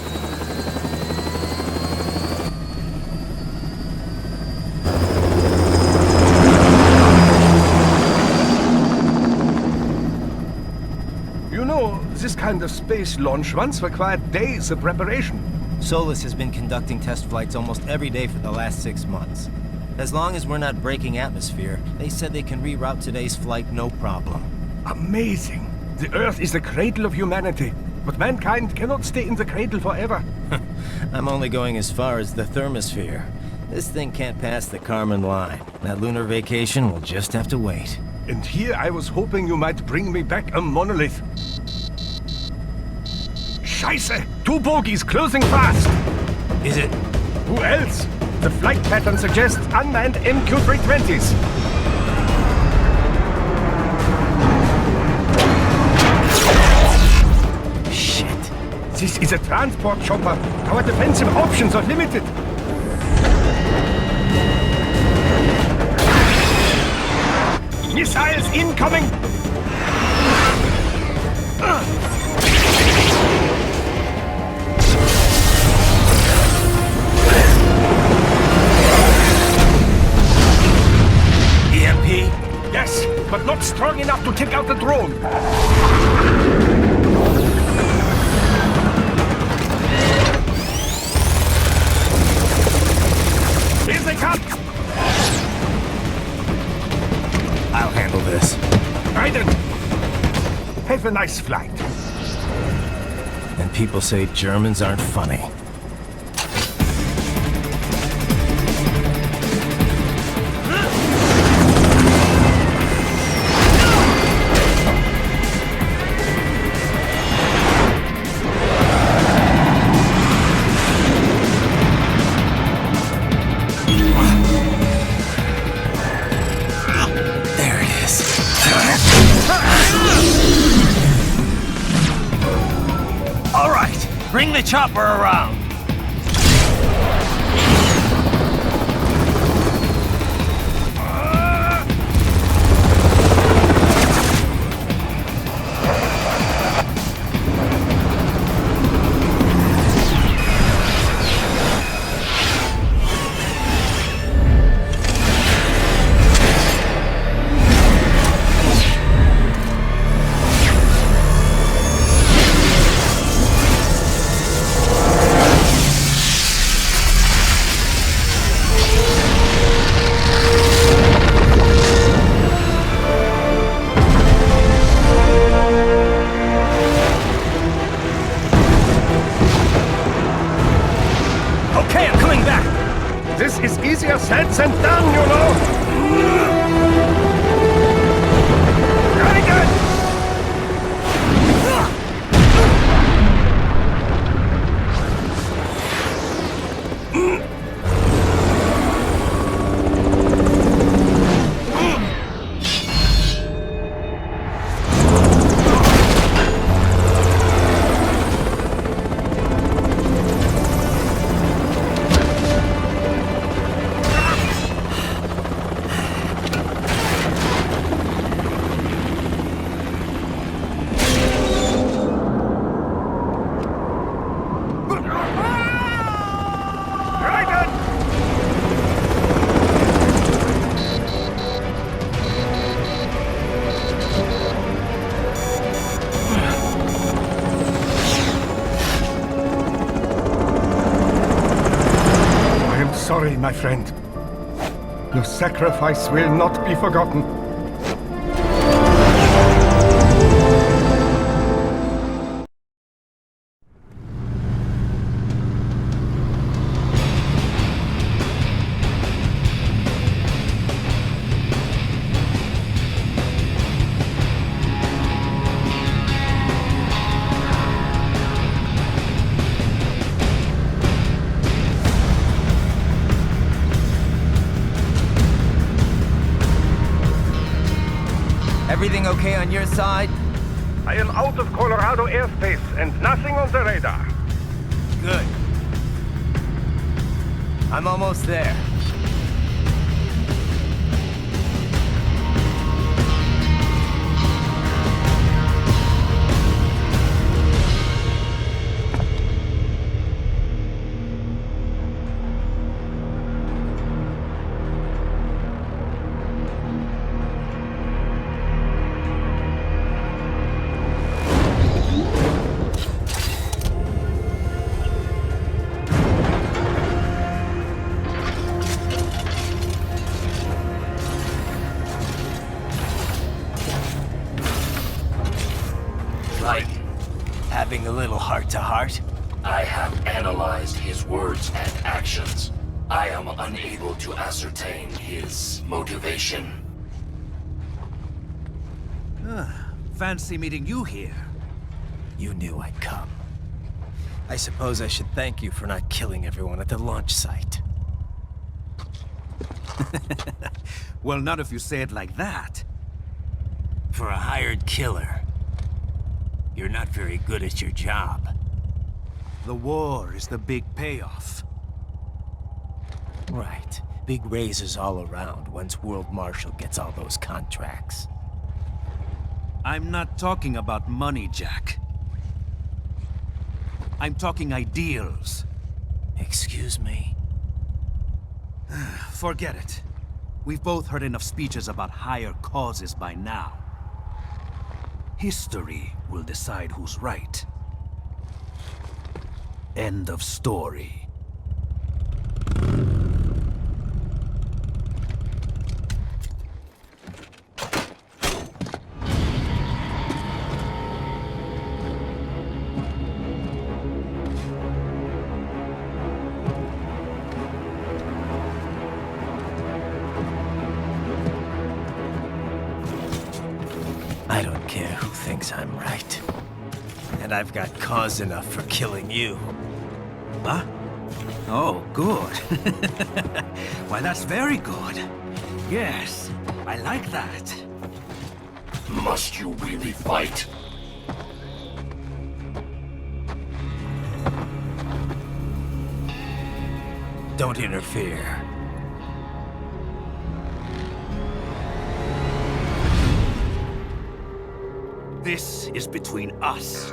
You know, this kind of space launch once required days of preparation.
Solus has been conducting test flights almost every day for the last 6 months. As long as we're not breaking atmosphere, they said they can reroute today's flight no problem.
Amazing. The Earth is the cradle of humanity, but mankind cannot stay in the cradle forever.
I'm only going as far as the thermosphere. This thing can't pass the Kármán line. That lunar vacation will just have to wait.
And here I was hoping you might bring me back a monolith. Scheiße! 2 bogies closing fast!
Is it?
Who else? The flight pattern suggests unmanned MQ-320s.
Shit.
This is a transport chopper. Our defensive options are limited. Missiles incoming!
EMP?
Yes, but not strong enough to take out the drone. Here they come!
I'll handle this.
Raiden! Have a nice flight.
And people say Germans aren't funny. Bring the chopper around!
This is easier said than done, you know! Very good! Sorry, my friend. Your sacrifice will not be forgotten.
Everything okay on your side?
I am out of Colorado airspace and nothing on the radar.
Good. I'm almost there. Titan, having a little heart-to-heart?
I have analyzed his words and actions. I am unable to ascertain his motivation.
Fancy meeting you here.
You knew I'd come. I suppose I should thank you for not killing everyone at the launch site.
Well, not if you say it like that.
For a hired killer, you're not very good at your job.
The war is the big payoff.
Right. Big raises all around once World Marshal gets all those contracts.
I'm not talking about money, Jack. I'm talking ideals.
Excuse me?
Forget it. We've both heard enough speeches about higher causes by now. History will decide who's right. End of story.
I don't care who thinks I'm right. And I've got cause enough for killing you.
Huh? Oh, good. Why, that's very good. Yes, I like that.
Must you really fight?
Don't interfere.
This is between us.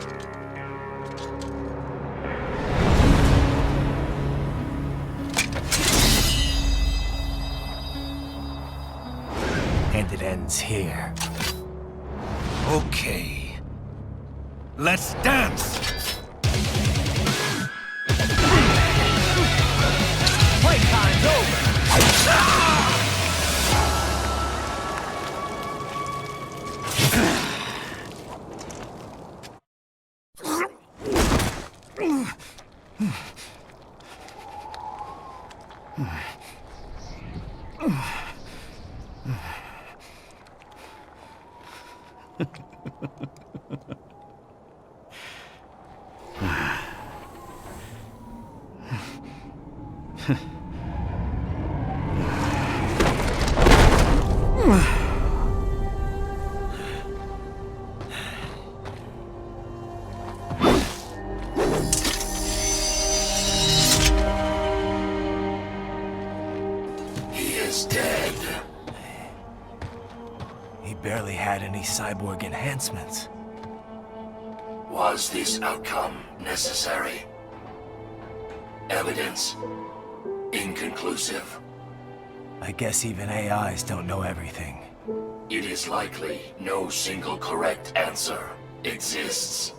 And it ends here.
Okay. Let's dance!
Playtime's over!
He is dead.
He barely had any cyborg enhancements.
Was this outcome necessary? Evidence inconclusive.
I guess even AIs don't know everything.
It is likely no single correct answer exists.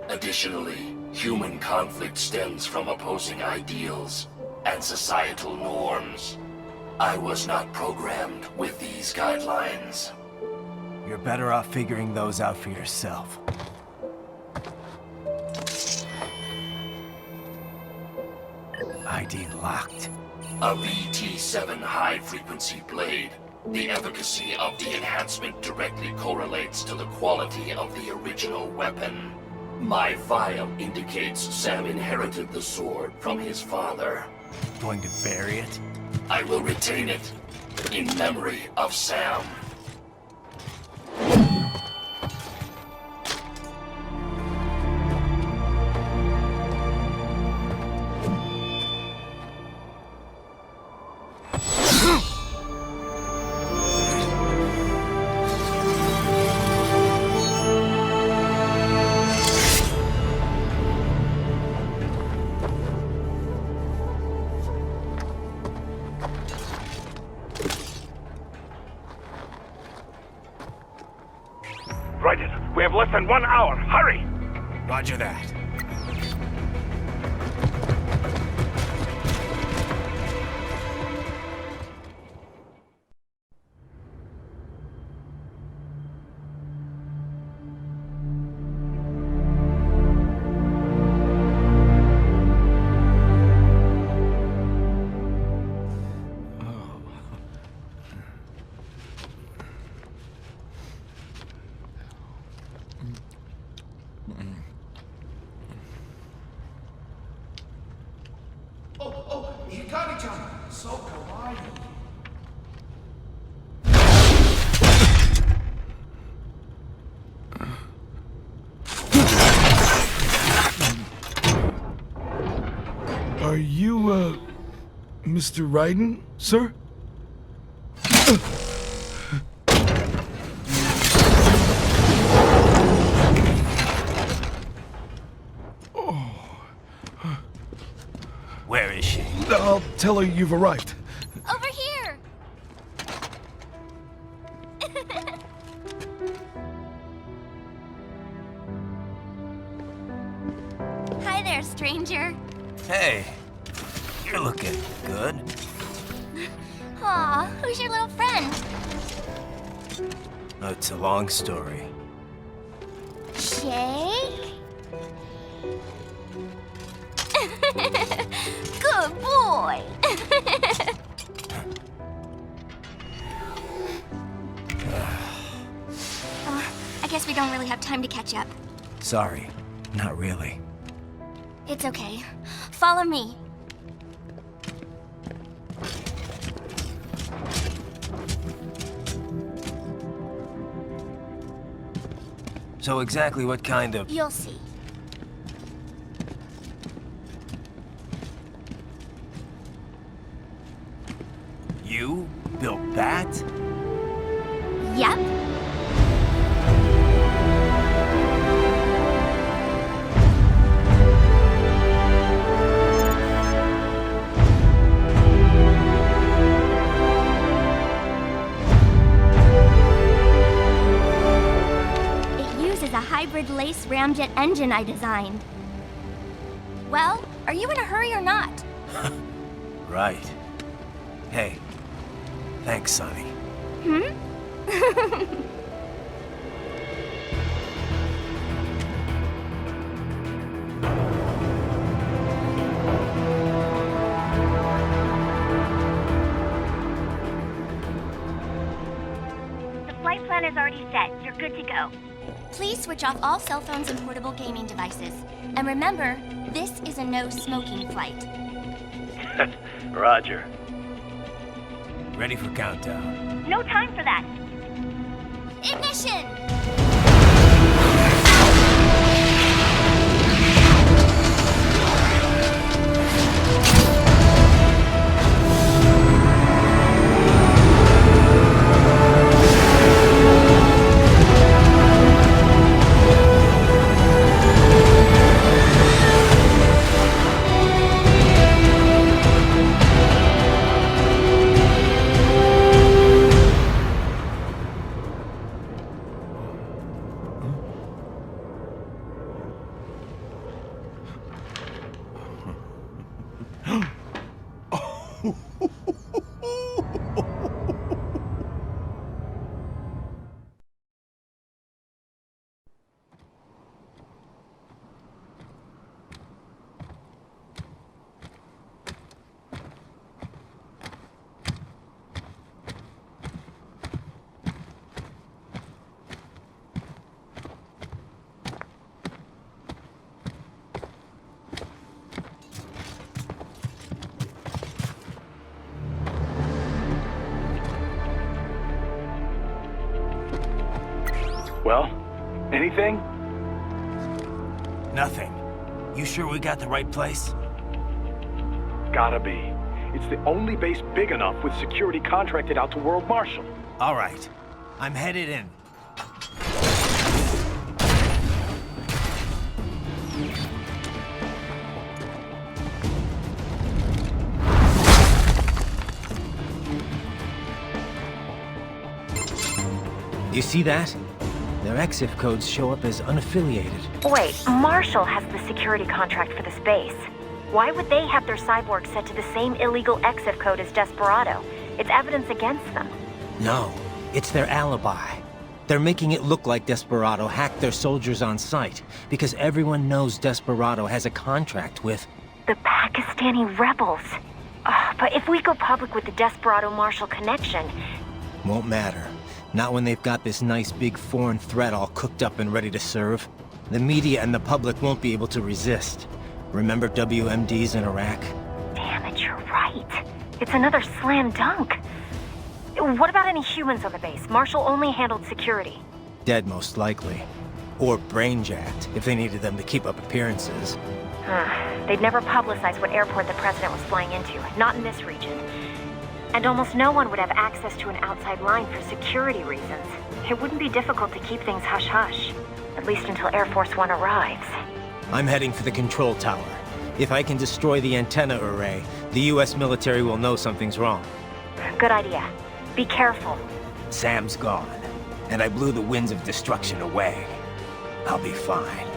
Additionally, human conflict stems from opposing ideals and societal norms. I was not programmed with these guidelines.
You're better off figuring those out for yourself. ID locked.
A VT-7 high-frequency blade. The efficacy of the enhancement directly correlates to the quality of the original weapon. My file indicates Sam inherited the sword from his father.
Going to bury it?
I will retain it in memory of Sam.
Raiden, we have less than 1 hour. Hurry!
Roger that.
so kawaii.
Are you, Mr. Raiden, sir?
Where is she?
I'll tell her you've arrived.
Over here! Hi there, stranger.
Hey, you're looking good.
Aw, who's your little friend?
Oh, it's a long story.
Shake? Good boy! I guess we don't really have time to catch up.
Sorry, not really.
It's okay. Follow me.
So exactly what kind of...
You'll see.
You built that?
Yep. A hybrid lace ramjet engine I designed. Well, are you in a hurry or not?
Right. Hey, thanks, Sonny.
The flight plan is already set. You're good to go. Please switch off all cell phones and portable gaming devices. And remember, this is a no-smoking flight.
Roger.
Ready for countdown.
No time for that. Ignition!
Well, anything?
Nothing. You sure we got the right place?
Gotta be. It's the only base big enough with security contracted out to World Marshal.
All right. I'm headed in. You see that? Their EXIF codes show up as unaffiliated.
Wait, Marshall has the security contract for this base. Why would they have their cyborg set to the same illegal EXIF code as Desperado? It's evidence against them.
No, it's their alibi. They're making it look like Desperado hacked their soldiers on sight, because everyone knows Desperado has a contract with...
The Pakistani rebels. But if we go public with the Desperado-Marshall connection...
Won't matter. Not when they've got this nice big foreign threat all cooked up and ready to serve. The media and the public won't be able to resist. Remember WMDs in Iraq?
Damn it, you're right. It's another slam dunk. What about any humans on the base? Marshall only handled security.
Dead, most likely. Or brain-jacked, if they needed them to keep up appearances.
They'd never publicize what airport the president was flying into, not in this region. And almost no one would have access to an outside line for security reasons. It wouldn't be difficult to keep things hush-hush, at least until Air Force One arrives.
I'm heading for the control tower. If I can destroy the antenna array, the US military will know something's wrong.
Good idea. Be careful.
Sam's gone, and I blew the winds of destruction away. I'll be fine.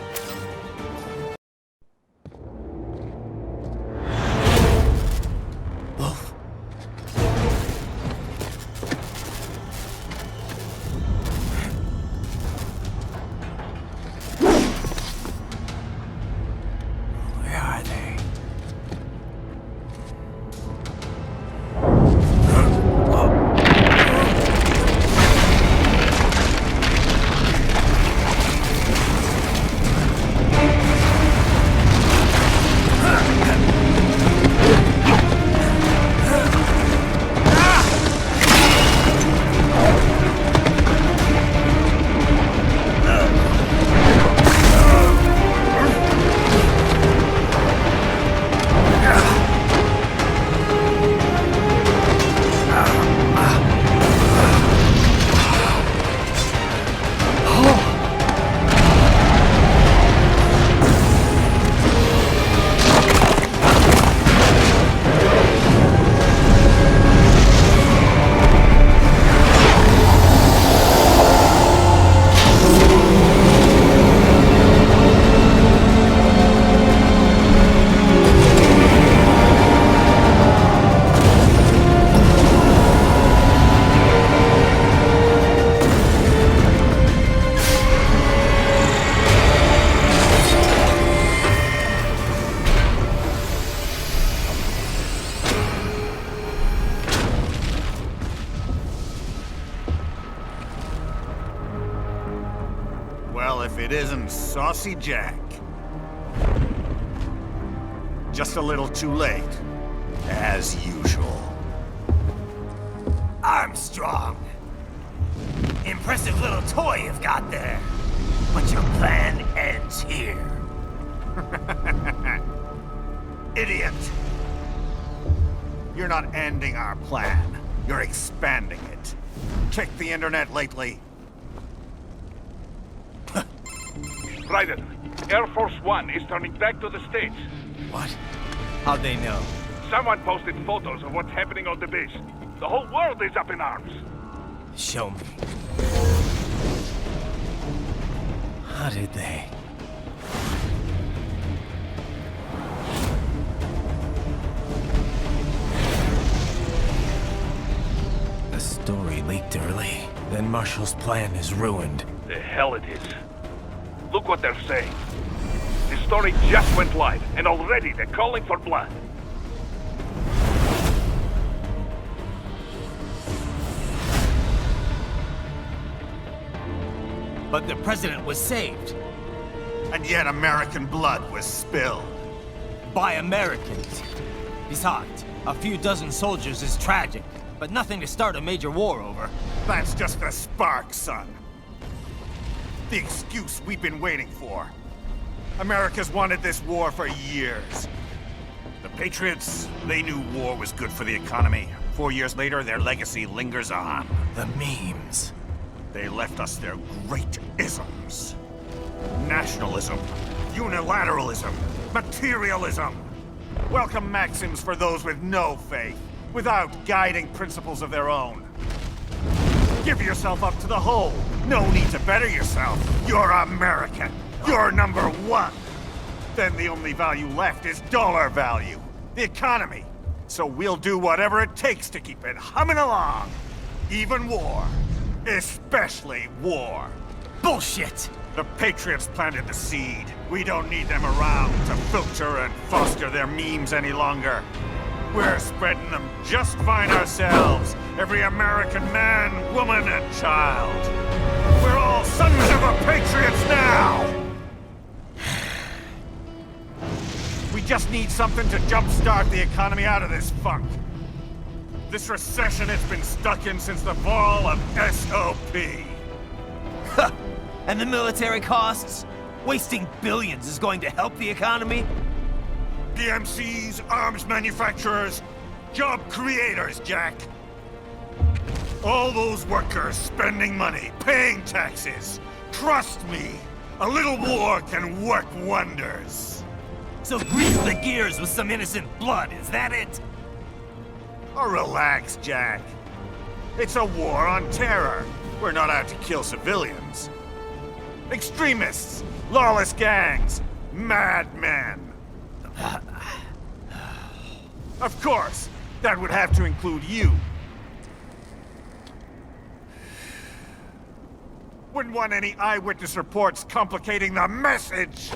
Well, if it isn't Saucy Jack. Just a little too late, as usual.
Armstrong! Impressive little toy you've got there. But your plan ends here.
Idiot! You're not ending our plan. You're expanding it. Check the internet lately.
Ryder, Air Force One is turning back to the States.
What? How'd they know?
Someone posted photos of what's happening on the base. The whole world is up in arms.
Show me. How did they? The story leaked early. Then Marshall's plan is ruined.
The hell it is. Look what they're saying. The story just went live, and already they're calling for blood.
But the president was saved.
And yet American blood was spilled.
By Americans. Besides, a few dozen soldiers is tragic, but nothing to start a major war over.
That's just the spark, son. The excuse we've been waiting for. America's wanted this war for years. The Patriots, they knew war was good for the economy. 4 years later, their legacy lingers on.
The memes.
They left us their great isms. Nationalism, unilateralism, materialism. Welcome maxims for those with no faith, without guiding principles of their own. Give yourself up to the whole. No need to better yourself. You're American. You're number one. Then the only value left is dollar value. The economy. So we'll do whatever it takes to keep it humming along. Even war. Especially war.
Bullshit!
The Patriots planted the seed. We don't need them around to filter and foster their memes any longer. We're spreading them just fine ourselves. Every American man, woman, and child. We're all sons of the Patriots now! We just need something to jumpstart the economy out of this funk. This recession it's been stuck in since the fall of SOP.
And the military costs? Wasting billions is going to help the economy?
DMCs, arms manufacturers, job creators, Jack. All those workers spending money, paying taxes. Trust me, a little war can work wonders.
So grease the gears with some innocent blood, is that it?
Oh, relax, Jack. It's a war on terror. We're not out to kill civilians. Extremists, lawless gangs, madmen. Of course, that would have to include you. Wouldn't want any eyewitness reports complicating the message.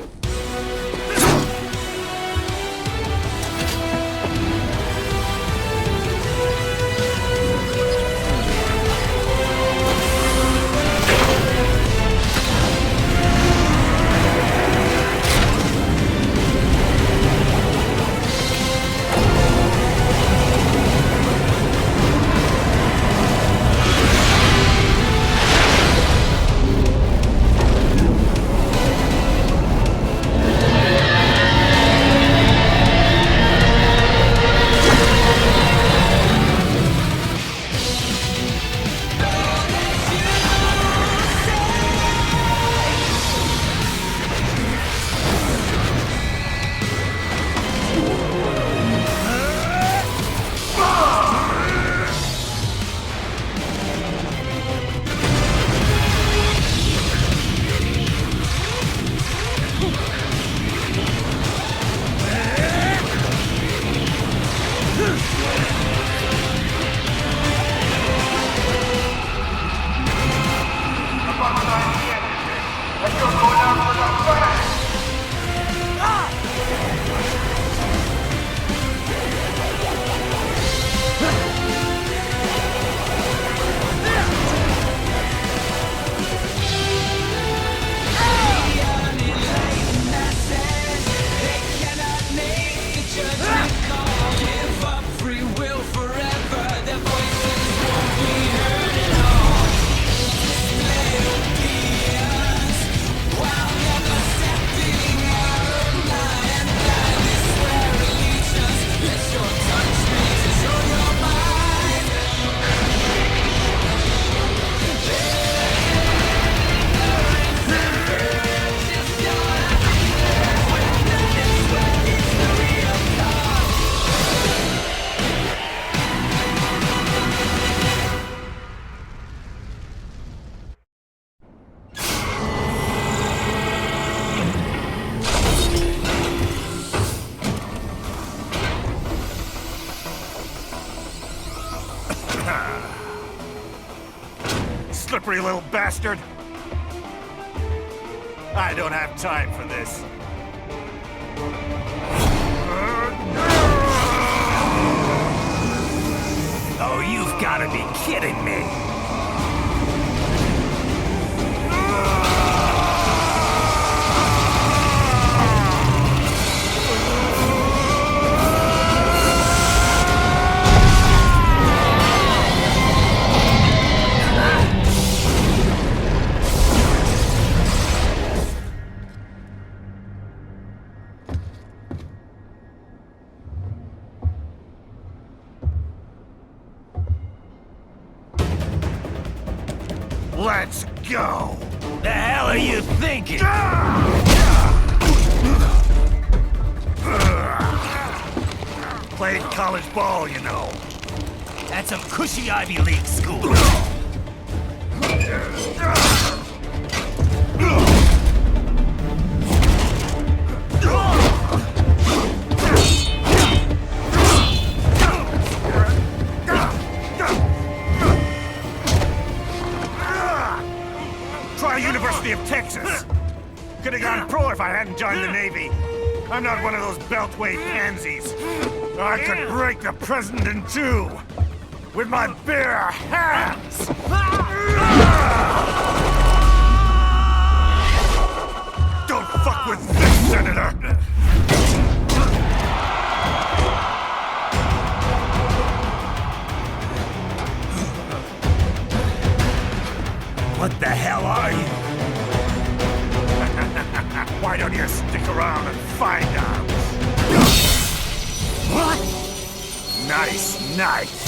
Slippery little bastard! I don't have time for this.
Oh, you've got to be kidding me!
Let's go!
The hell are you thinking?
Played college ball, you know.
That's some cushy Ivy League school.
Try University of Texas. Could have gone pro if I hadn't joined the Navy. I'm not one of those beltway pansies. I could break the president in two with my bare hands. Don't fuck with this, Senator. Why don't you stick around and find out?
What?
Nice, nice.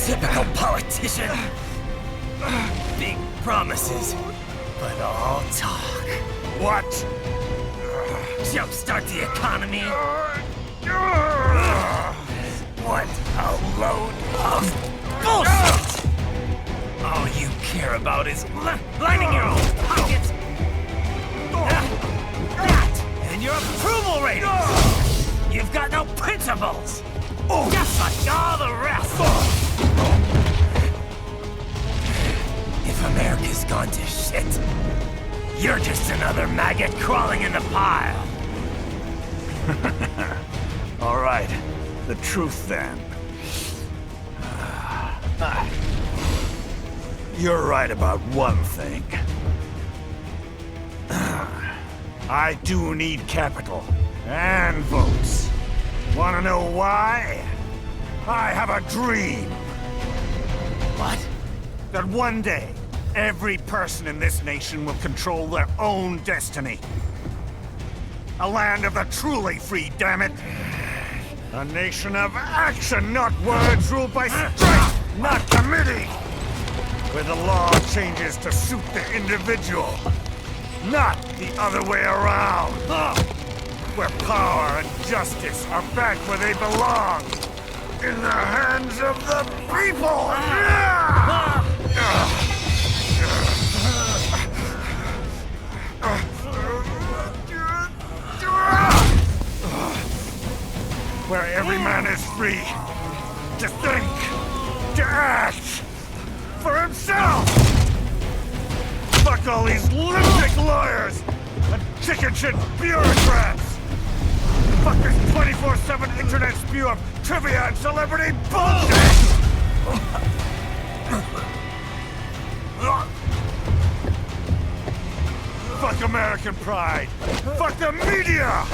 Typical politician. Big promises, but all talk.
What?
Jumpstart the economy. What a load of bullshit! All you care about is lining your own pockets. That and your approval ratings. You've got no principles. Just like all the rest. If America's gone to shit, you're just another maggot crawling in the pile.
All right, the truth then. You're right about one thing. I do need capital and votes. Wanna know why? I have a dream.
What?
That one day, every person in this nation will control their own destiny. A land of the truly free, damn it! A nation of action, not words, ruled by strength, not committee! Where the law changes to suit the individual, not the other way around! Where power and justice are back where they belong! In the hands of the people! Where every man is free to think, to act for himself! Fuck all these lunatic lawyers and chicken shit bureaucrats! Fuck this 24/7 internet spew of trivia and celebrity bullshit! Fuck American pride! Fuck the media!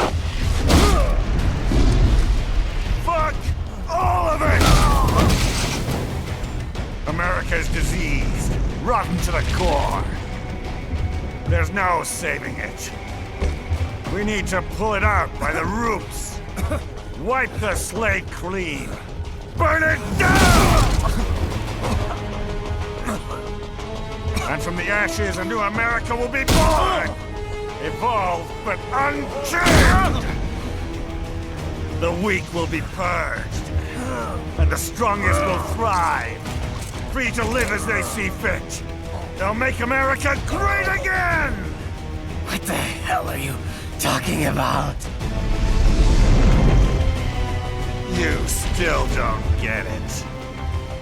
Fuck all of it! America's diseased, rotten to the core. There's no saving it. We need to pull it out by the roots. Wipe the slate clean. Burn it down! And from the ashes, a new America will be born! Evolved, but unchained! The weak will be purged, and the strongest will thrive, free to live as they see fit. They'll make America great again!
What the hell are you talking about?
You still don't get it.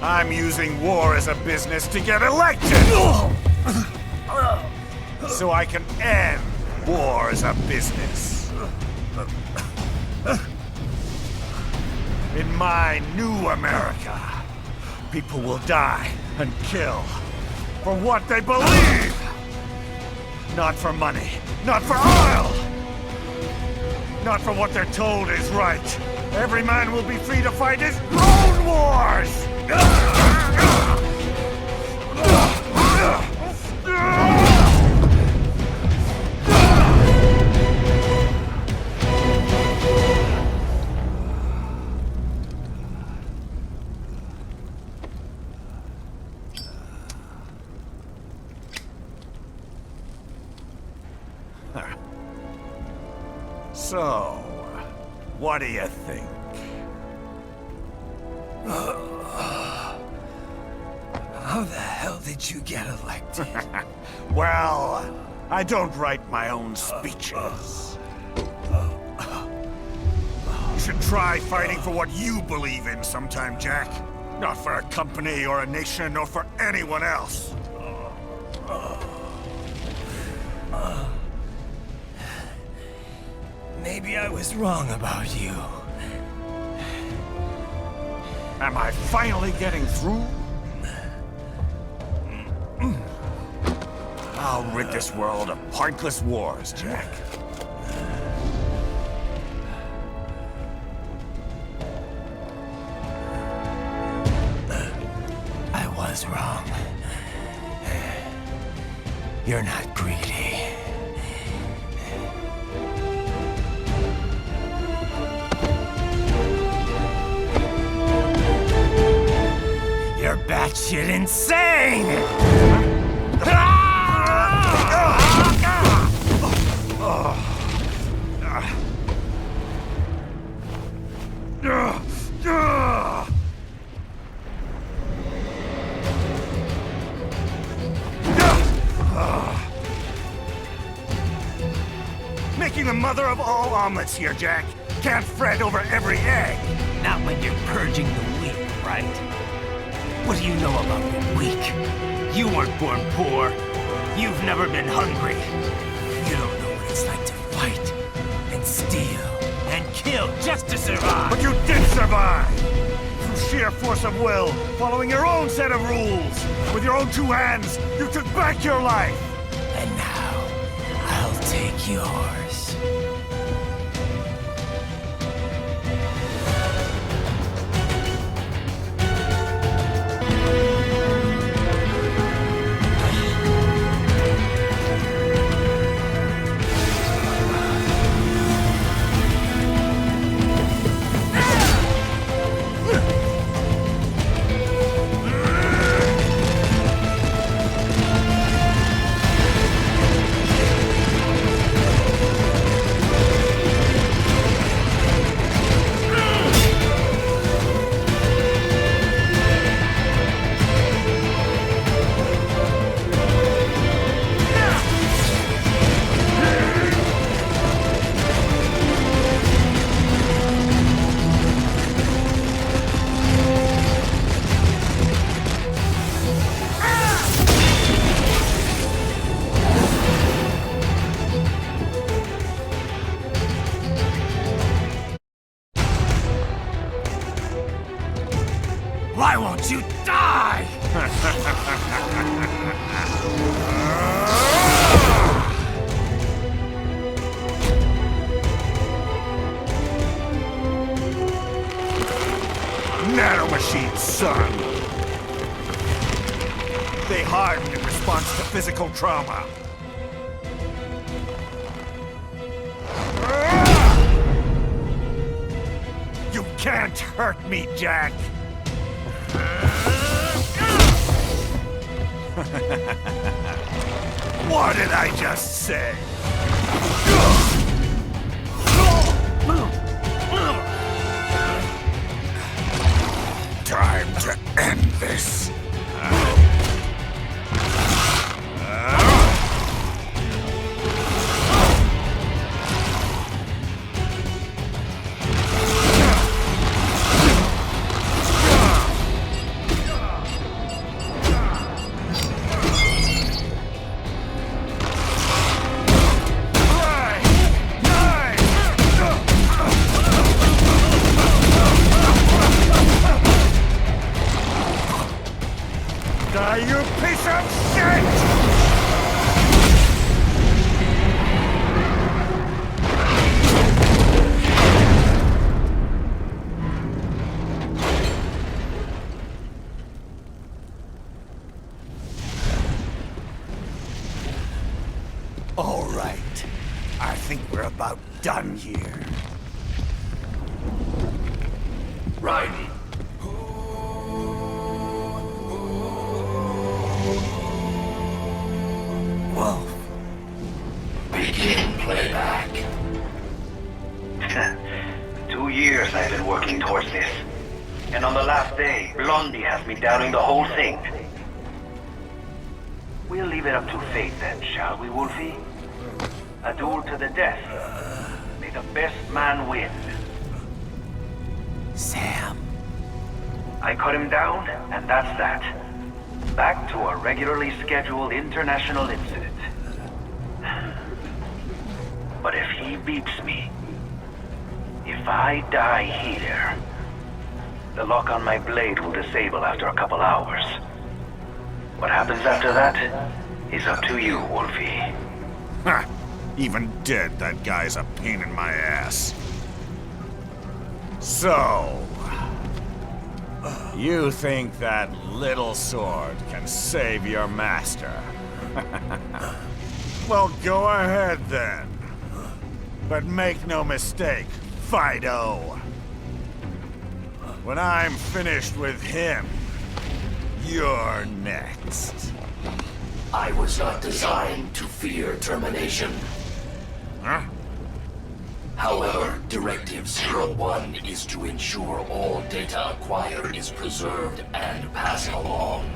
I'm using war as a business to get elected! So I can end war as a business. In my new America, people will die and kill for what they believe! Not for money, not for oil! Not for what they're told is right. Every man will be free to fight his own wars! So, what do you think?
How the hell did you get elected?
Well, I don't write my own speeches. You should try fighting for what you believe in sometime, Jack. Not for a company or a nation or for anyone else.
Maybe I was wrong about you.
Am I finally getting through? I'll rid this world of pointless wars, Jack.
I was wrong. You're not greedy. You're batshit insane!
Making the mother of all omelets here, Jack. Can't fret over every egg.
Not when you're purging the weak, right? What do you know about the weak? You weren't born poor. You've never been hungry. You don't know what it's like to fight, and steal, and kill just to survive.
But you did survive! Through sheer force of will, following your own set of rules. With your own two hands, you took back your life.
And now, I'll take yours.
Why won't you die?
Nanomachines, son. They harden in response to physical trauma. You can't hurt me, Jack. What did I just say? Time to end this. Die, you piece of shit! All right. I think we're about done here.
Right.
Wolf.
Begin playback.
2 years I've been working towards this. And on the last day, Blondie has me doubting the whole thing. We'll leave it up to fate then, shall we, Wolfie? A duel to the death. May the best man win.
Sam.
I cut him down, and that's that. Back to a regularly scheduled international incident. But if he beeps me, If I die here, the lock on my blade will disable after a couple hours. What happens after that is up to you, Wolfie.
Ha! Even dead, that guy's a pain in my ass. So... you think that little sword can save your master? Well, go ahead then. But make no mistake, Fido. When I'm finished with him, you're next.
I was not designed to fear termination.
Huh?
However, Directive 01 is to ensure all data acquired is preserved and passed along.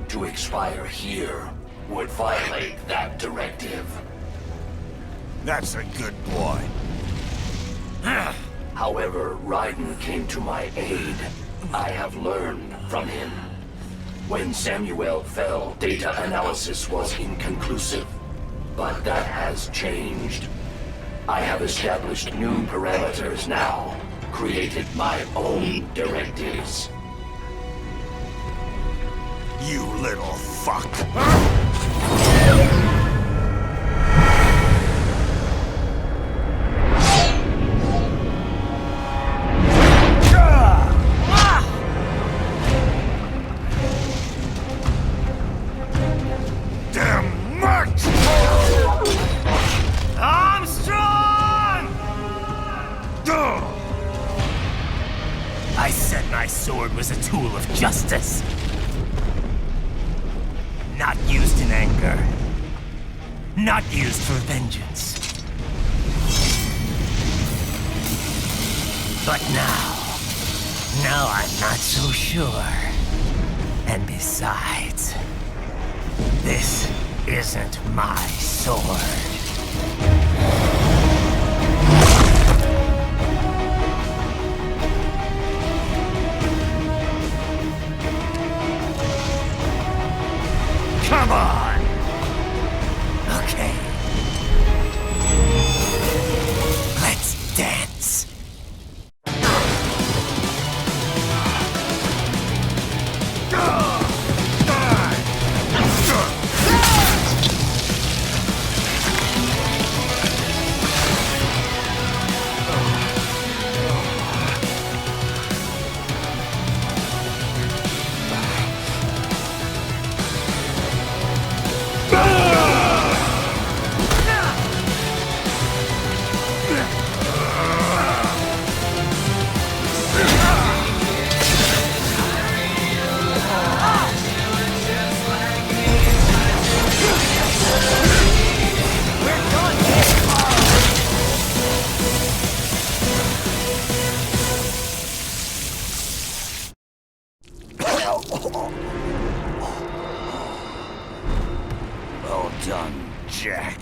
To expire here would violate that directive.
That's a good boy.
However, Raiden came to my aid. I have learned from him. When Samuel fell, data analysis was inconclusive. But that has changed. I have established new parameters now, created my own directives.
You little fuck. Damn much!
Armstrong! I said my sword was a tool of justice. Not used in anger. Not used for vengeance. But now I'm not so sure. And besides, this isn't my sword.
Come on!
Okay. Let's dance.
Well done, Jack.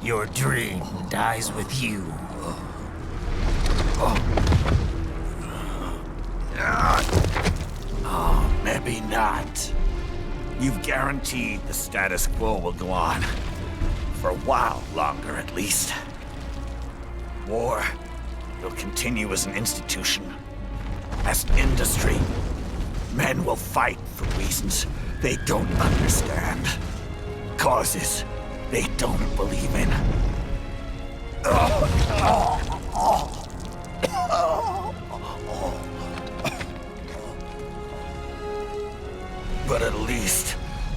Your dream dies with you.
Oh, maybe not. You've guaranteed the status quo will go on. For a while longer, at least. War will continue as an institution, as an industry. Men will fight for reasons they don't understand. Causes they don't believe in. But at least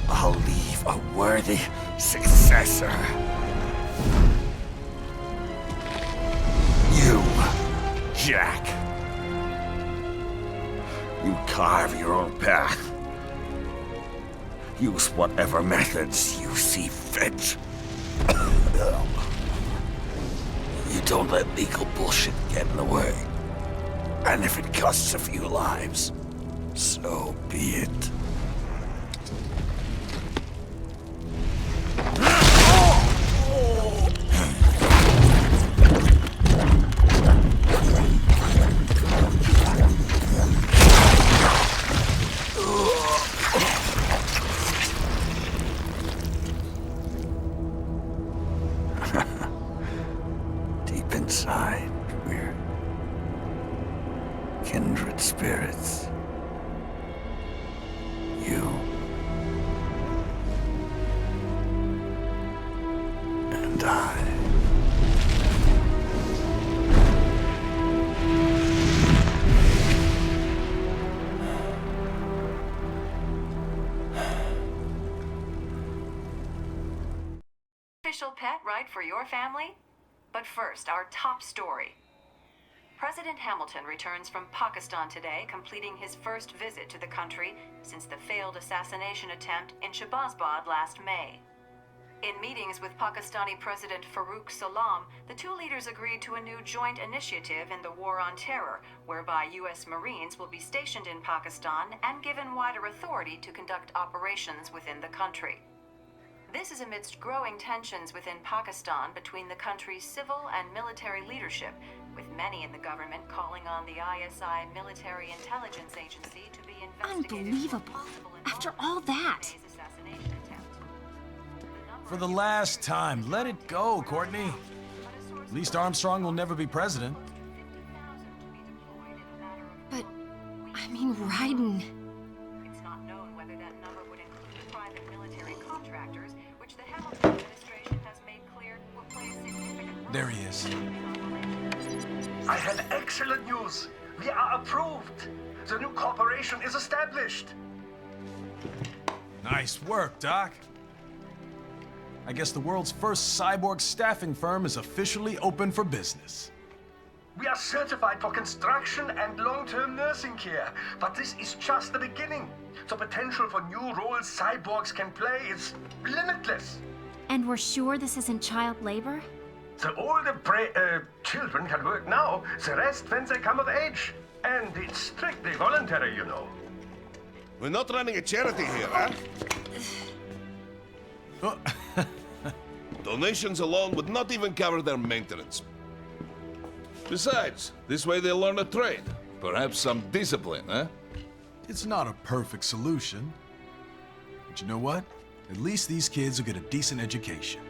I'll leave a worthy successor. You, Jack. You carve your own path. Use whatever methods you see fit. You don't let legal bullshit get in the way. And if it costs a few lives, so be it.
official pet, right, for your family? But first, our top story. President Hamilton returns from Pakistan today, completing his first visit to the country since the failed assassination attempt in Shahbazbad last May. In meetings with Pakistani President Farooq Salam, the two leaders agreed to a new joint initiative in the War on Terror, whereby U.S. Marines will be stationed in Pakistan and given wider authority to conduct operations within the country. This is amidst growing tensions within Pakistan between the country's civil and military leadership, with many in the government calling on the ISI Military Intelligence Agency to be investigated.
Unbelievable. After all that.
For the last time, let it go, Courtney. At least Armstrong will never be president.
But, I mean, Raiden.
It's not known whether that number would include private military contractors, which the Hamilton administration has made clear will play a significant role.
There he is.
I have excellent news. We are approved. The new corporation is established.
Nice work, Doc. I guess the world's first cyborg staffing firm is officially open for business.
We are certified for construction and long-term nursing care, but this is just the beginning. The potential for new roles cyborgs can play is limitless.
And we're sure this isn't child labor?
The older children can work now, the rest when they come of age. And it's strictly voluntary, you know.
We're not running a charity here, huh? Donations alone would not even cover their maintenance. Besides, this way they'll learn a trade. Perhaps some discipline, huh?
It's not a perfect solution. But you know what? At least these kids will get a decent education.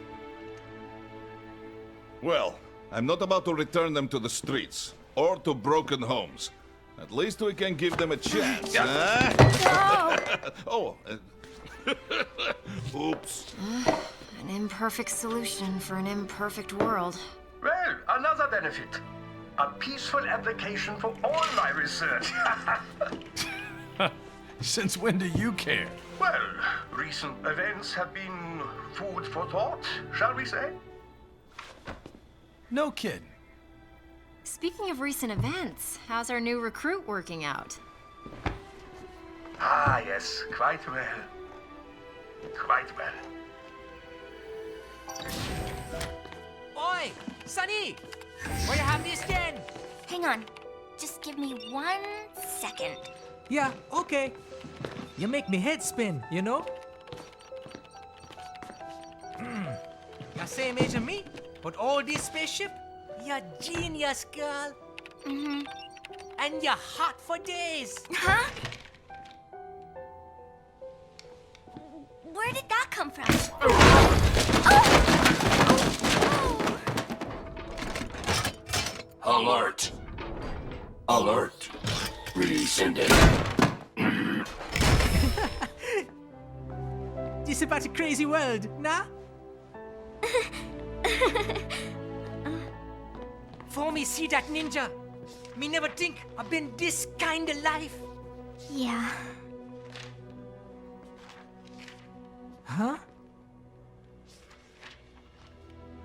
Well, I'm not about to return them to the streets or to broken homes. At least we can give them a chance, huh? Oh, oops.
An imperfect solution for an imperfect world.
Well, another benefit. A peaceful application for all my research.
Since when do you care?
Well, recent events have been food for thought, shall we say?
No kidding.
Speaking of recent events, how's our new recruit working out?
Ah, yes, quite well. Quite well.
Oi, Sonny! Where you have this then?
Hang on. Just give me 1 second.
Yeah, okay. You make me head spin, you know? You're same age as me, but all this spaceship, you're genius, girl.
Mm-hmm.
And you're hot for days.
Huh? Where did that come from?
Alert! Alert! Rescinded.
This is about a crazy world, nah? For me see that ninja, me never think I've been this kind of life.
Yeah.
Huh?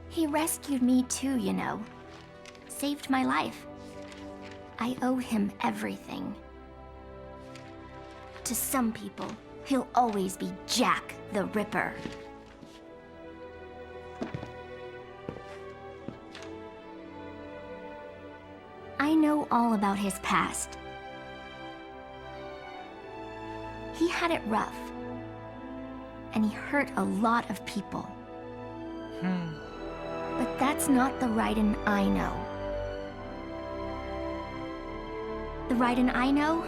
He rescued me too, you know. Saved my life. I owe him everything. To some people, he'll always be Jack the Ripper. I know all about his past. He had it rough. And he hurt a lot of people. But that's not the Raiden I know. The Raiden I know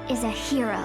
is a hero.